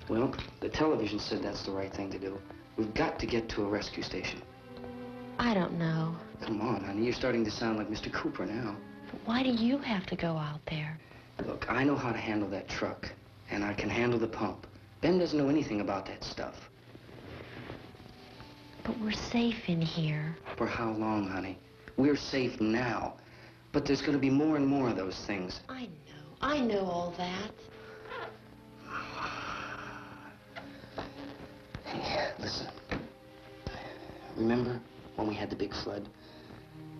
Well, the television said that's the right thing to do. We've got to get to a rescue station. I don't know. Come on, honey, you're starting to sound like Mr. Cooper now. But why do you have to go out there? Look, I know how to handle that truck, and I can handle the pump. Ben doesn't know anything about that stuff. But we're safe in here. For how long, honey? We're safe now. But there's going to be more and more of those things. I know all that. Hey, listen. Remember when we had the big flood?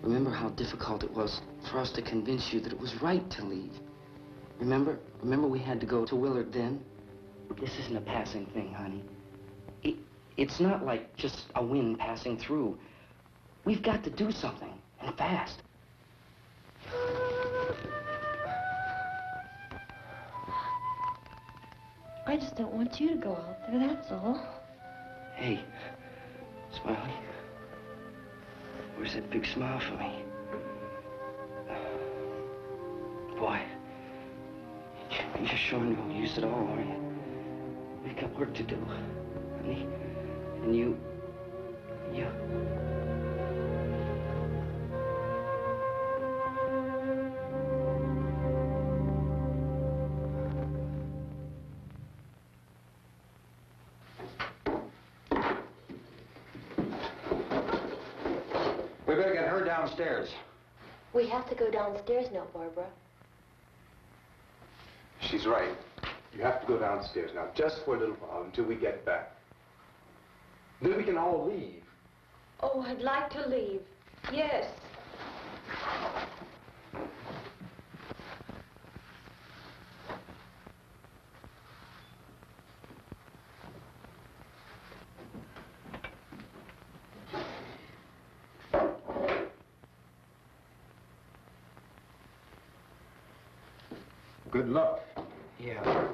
Remember how difficult it was for us to convince you that it was right to leave? Remember we had to go to Willard then? This isn't a passing thing, honey. It's not like just a wind passing through. We've got to do something, and fast. I just don't want you to go out there, that's all. Hey, Smiley. Where's that big smile for me? Boy, you're showing no use at all, are you? We've got work to do, honey. And you... We better get her downstairs. We have to go downstairs now, Barbara. She's right. You have to go downstairs now, just for a little while, until we get back. Then we can all leave. Oh, I'd like to leave. Yes. Good luck. Yeah.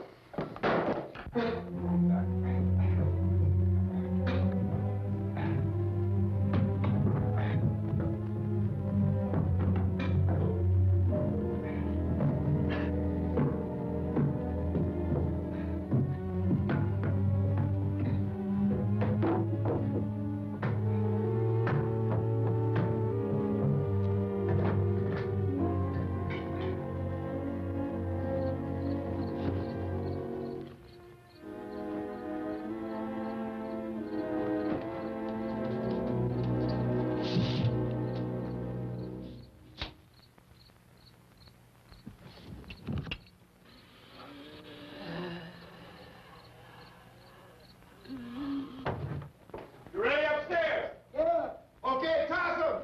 You ready upstairs? Yeah. Okay, toss 'em.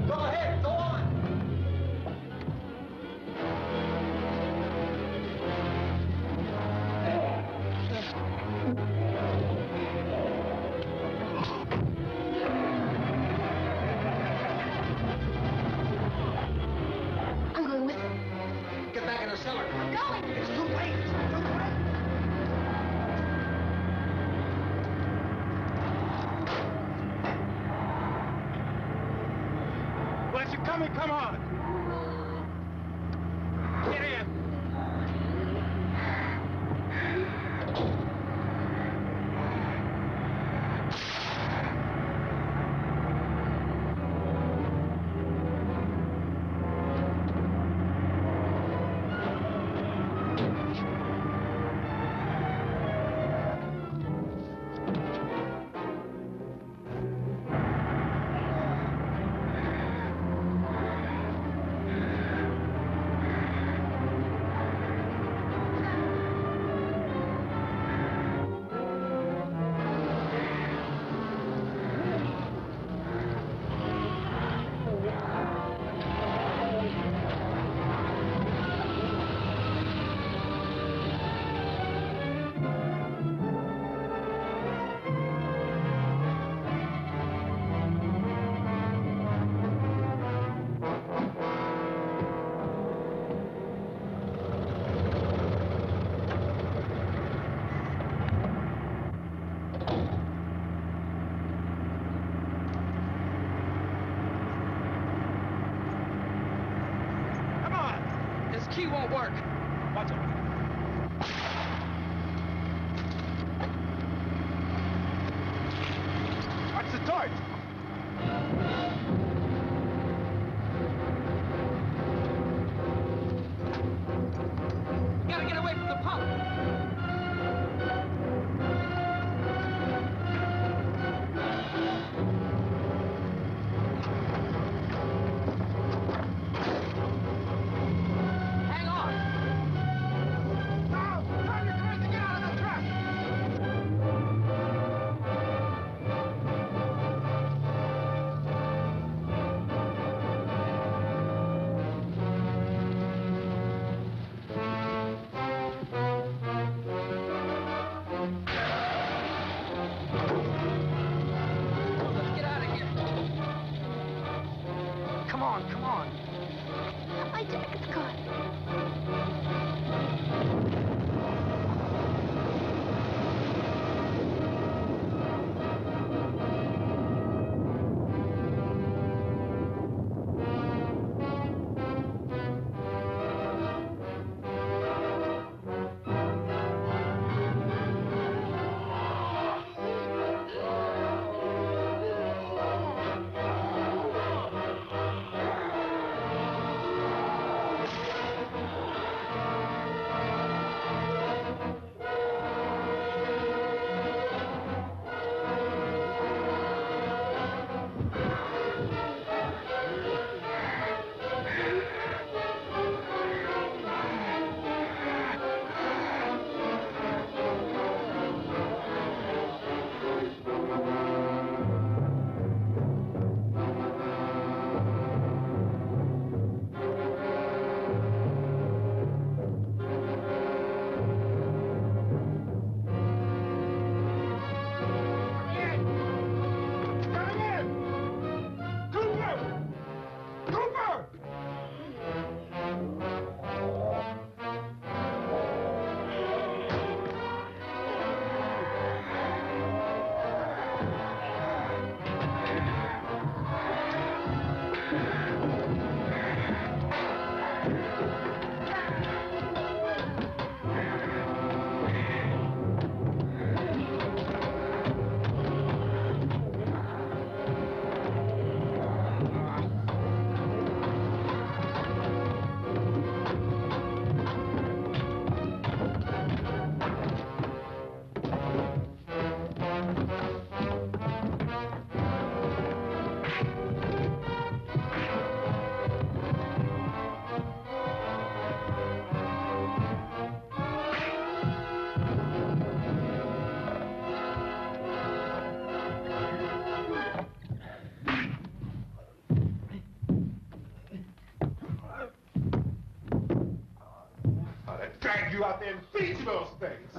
Go ahead, go on. I'm going with them. Get back in the cellar. I'm going. It's too late. It's too late. Well, you coming? Come on. Get in. won't work. What's it? What's the torch? Gotta get away from the pump. Hang on. Now, turn your cars to get out of the truck. Let's get out of here. Come on, come on. My jacket's gone. Drag you out there and feed you those things.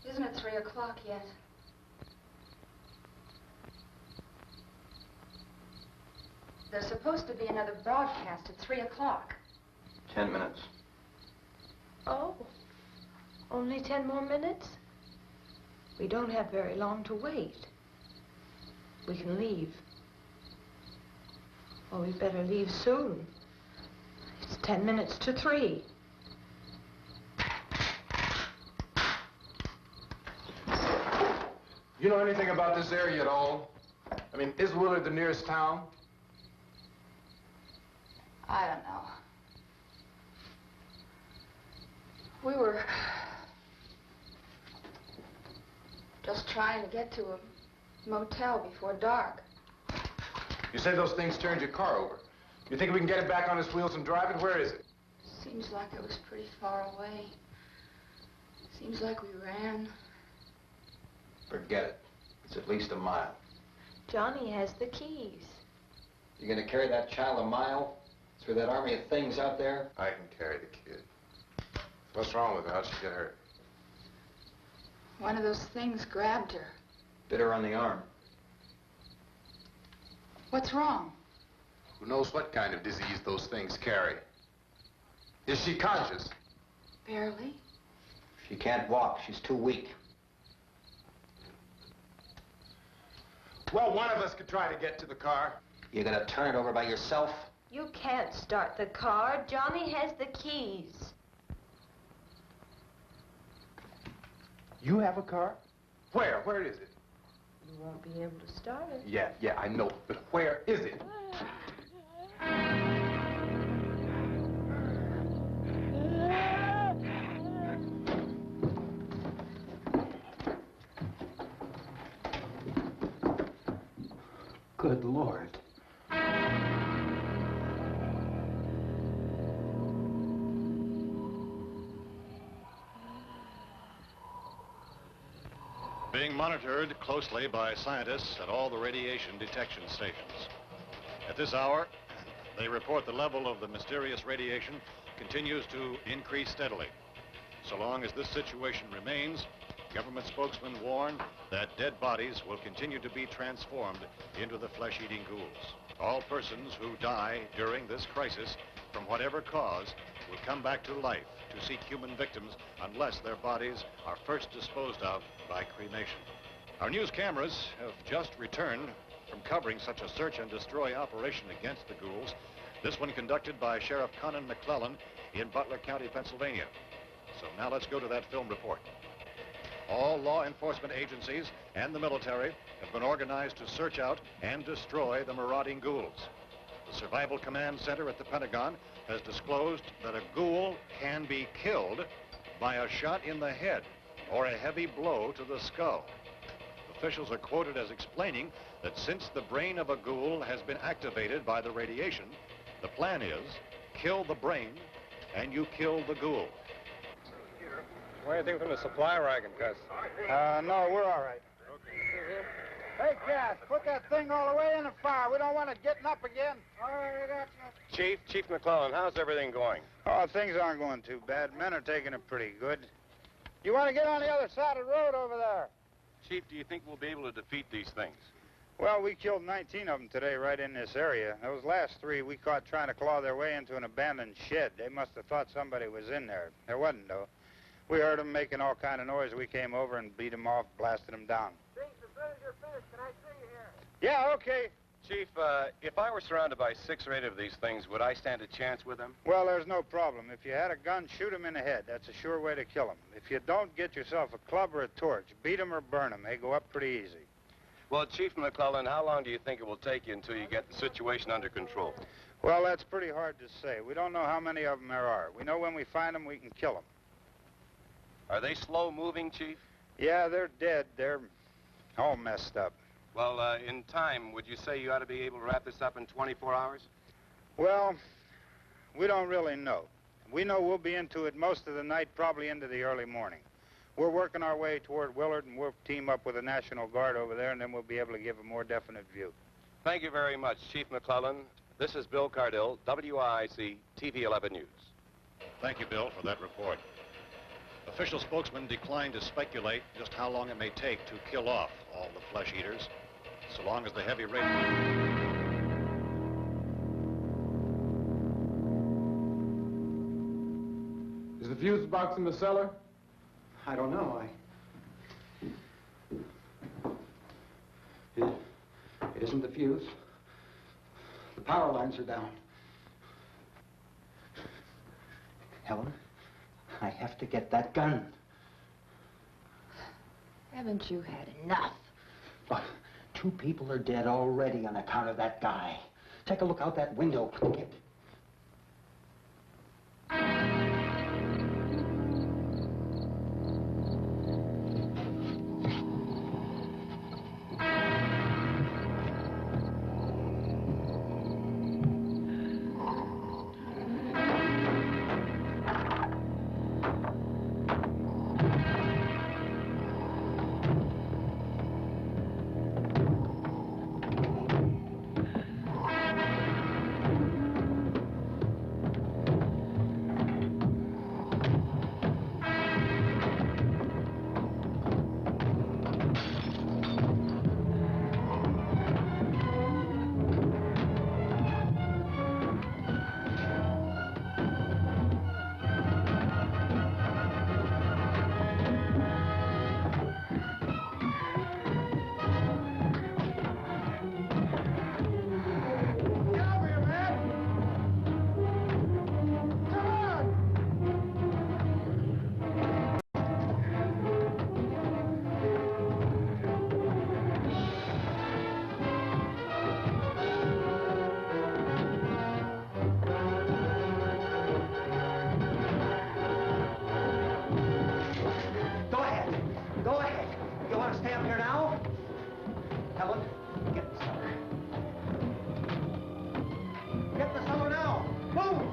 Isn't it 3 o'clock yet? There's supposed to be another broadcast at 3 o'clock. 10 minutes. Oh, only 10 more minutes? We don't have very long to wait. We can leave. Well, we better leave soon. It's 10 minutes to 3. You know anything about this area at all? I mean, is Willard the nearest town? I don't know. We were just trying to get to a motel before dark. You say those things turned your car over. You think we can get it back on its wheels and drive it? Where is it? Seems like it was pretty far away. Seems like we ran. Forget it. It's at least a mile. Johnny has the keys. You gonna carry that child a mile through that army of things out there? I can carry the kid. What's wrong with her? How'd she get hurt? One of those things grabbed her. Bit her on the arm. What's wrong? Who knows what kind of disease those things carry? Is she conscious? Barely. She can't walk. She's too weak. Well, one of us could try to get to the car. You gonna turn it over by yourself? You can't start the car. Johnny has the keys. You have a car? Where? Where is it? You won't be able to start it. Yeah, I know. But where is it? Good Lord. Being monitored closely by scientists at all the radiation detection stations. At this hour, they report the level of the mysterious radiation continues to increase steadily. So long as this situation remains, government spokesmen warn that dead bodies will continue to be transformed into the flesh-eating ghouls. All persons who die during this crisis, from whatever cause, will come back to life to seek human victims unless their bodies are first disposed of by cremation. Our news cameras have just returned from covering such a search and destroy operation against the ghouls, this one conducted by Sheriff Conan McClellan in Butler County, Pennsylvania. So now let's go to that film report. All law enforcement agencies and the military have been organized to search out and destroy the marauding ghouls. The Survival Command Center at the Pentagon has disclosed that a ghoul can be killed by a shot in the head or a heavy blow to the skull. Officials are quoted as explaining that since the brain of a ghoul has been activated by the radiation, the plan is kill the brain and you kill the ghoul. Anything from the supply wagon, Gus? No, we're all right. Hey, Cass, put that thing all the way in the fire. We don't want it getting up again. All right, I got you. Chief McClellan, how's everything going? Oh, things aren't going too bad. Men are taking it pretty good. You want to get on the other side of the road over there? Chief, do you think we'll be able to defeat these things? Well, we killed 19 of them today right in this area. Those last 3 we caught trying to claw their way into an abandoned shed. They must have thought somebody was in there. There wasn't, though. We heard them making all kind of noise. We came over and beat them off, blasted them down. Things as good as you're finished. Can I see you here? Yeah, okay. Chief, if I were surrounded by 6 or 8 of these things, would I stand a chance with them? Well, there's no problem. If you had a gun, shoot them in the head. That's a sure way to kill them. If you don't, get yourself a club or a torch. Beat them or burn them. They go up pretty easy. Well, Chief McClellan, how long do you think it will take you until you get the situation under control? Well, that's pretty hard to say. We don't know how many of them there are. We know when we find them, we can kill them. Are they slow-moving, Chief? Yeah, they're dead. They're all messed up. Well, in time, would you say you ought to be able to wrap this up in 24 hours? Well, we don't really know. We know we'll be into it most of the night, probably into the early morning. We're working our way toward Willard, and we'll team up with the National Guard over there, and then we'll be able to give a more definite view. Thank you very much, Chief McClellan. This is Bill Cardill, WIC TV 11 News. Thank you, Bill, for that report. Official spokesmen declined to speculate just how long it may take to kill off all the flesh eaters, so long as the heavy radiation... Is the the fuse box in the cellar? I don't know. It isn't the fuse. The power lines are down. Helen, I have to get that gun. Haven't you had enough? Look, 2 people are dead already on account of that guy. Take a look out that window. Get... Go ahead. You want to stay up here now? Helen, get the cellar. Get the cellar now. Move!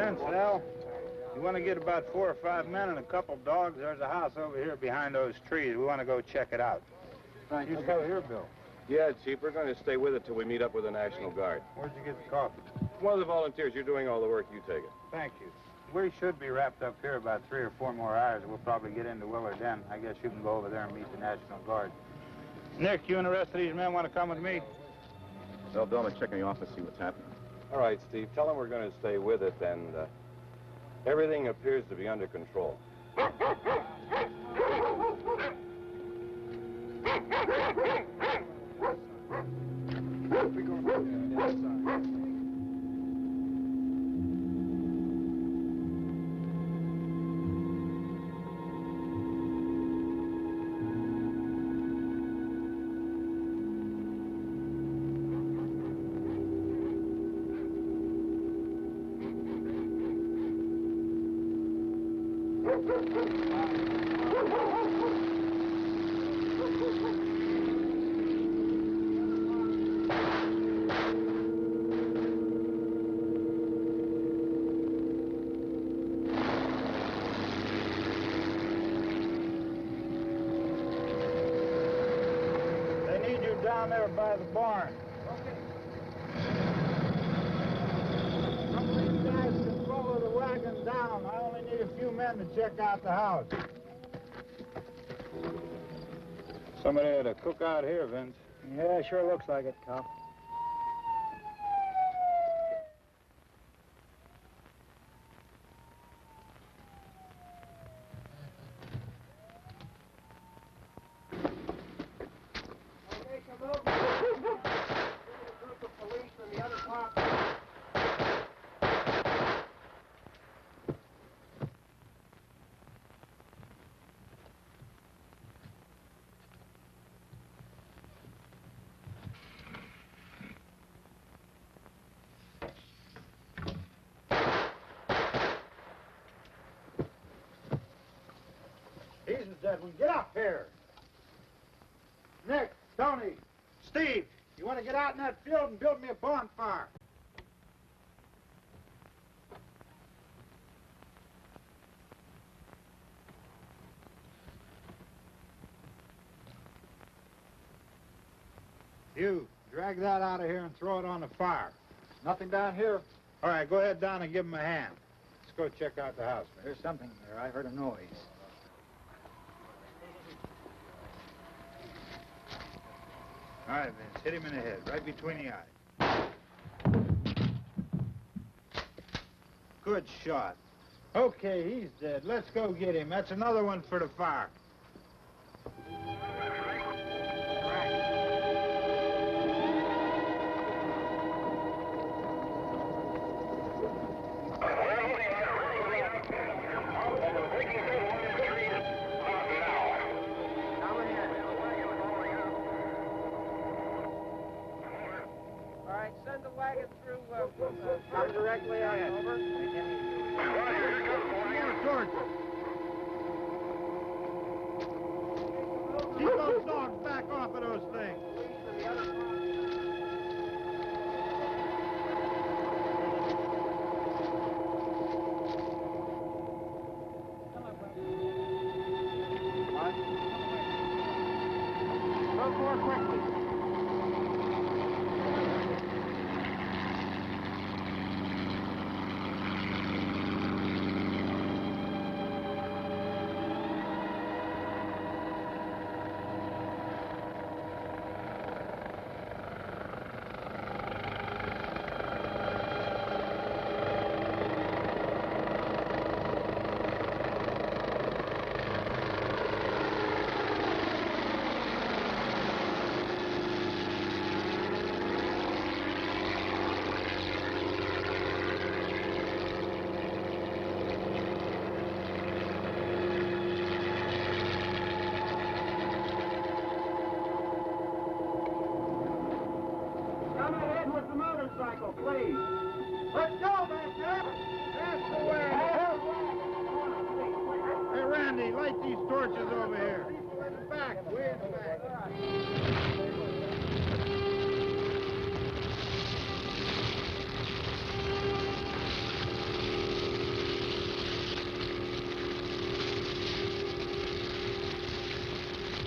Vince, Al, you want to get about 4 or 5 men and a couple dogs? There's a house over here behind those trees. We want to go check it out. Right. You go here, Bill. Yeah, Chief, we're going to stay with it till we meet up with the National Guard. Where'd you get the coffee? One of the volunteers, you're doing all the work, you take it. Thank you. We should be wrapped up here about 3 or 4 more hours. We'll probably get into Willard then. I guess you can go over there and meet the National Guard. Nick, you and the rest of these men want to come with me? Well, Bill, check in the office, see what's happening. All right, Steve, tell them we're going to stay with it, and everything appears to be under control. They need you down there by the barn. Some of these guys can follow the wagon down. I only need a few men to check out the house. Somebody had a cookout here, Vince. Yeah, sure looks like it, Cop. Jesus, Edwin, get up here. Nick, Tony, Steve, you want to get out in that field and build me a bonfire? You, drag that out of here and throw it on the fire. Nothing down here. All right, go ahead down and give him a hand. Let's go check out the house. There's something there. I heard a noise. All right, Vince, hit him in the head, right between the eyes. Good shot. Okay, he's dead. Let's go get him. That's another one for the fire. Send the wagon through directly on over. Keep those dogs back off of those things. Move more quickly. Please. Let's go, Master. That's the way. Hey, Randy, light these torches over here.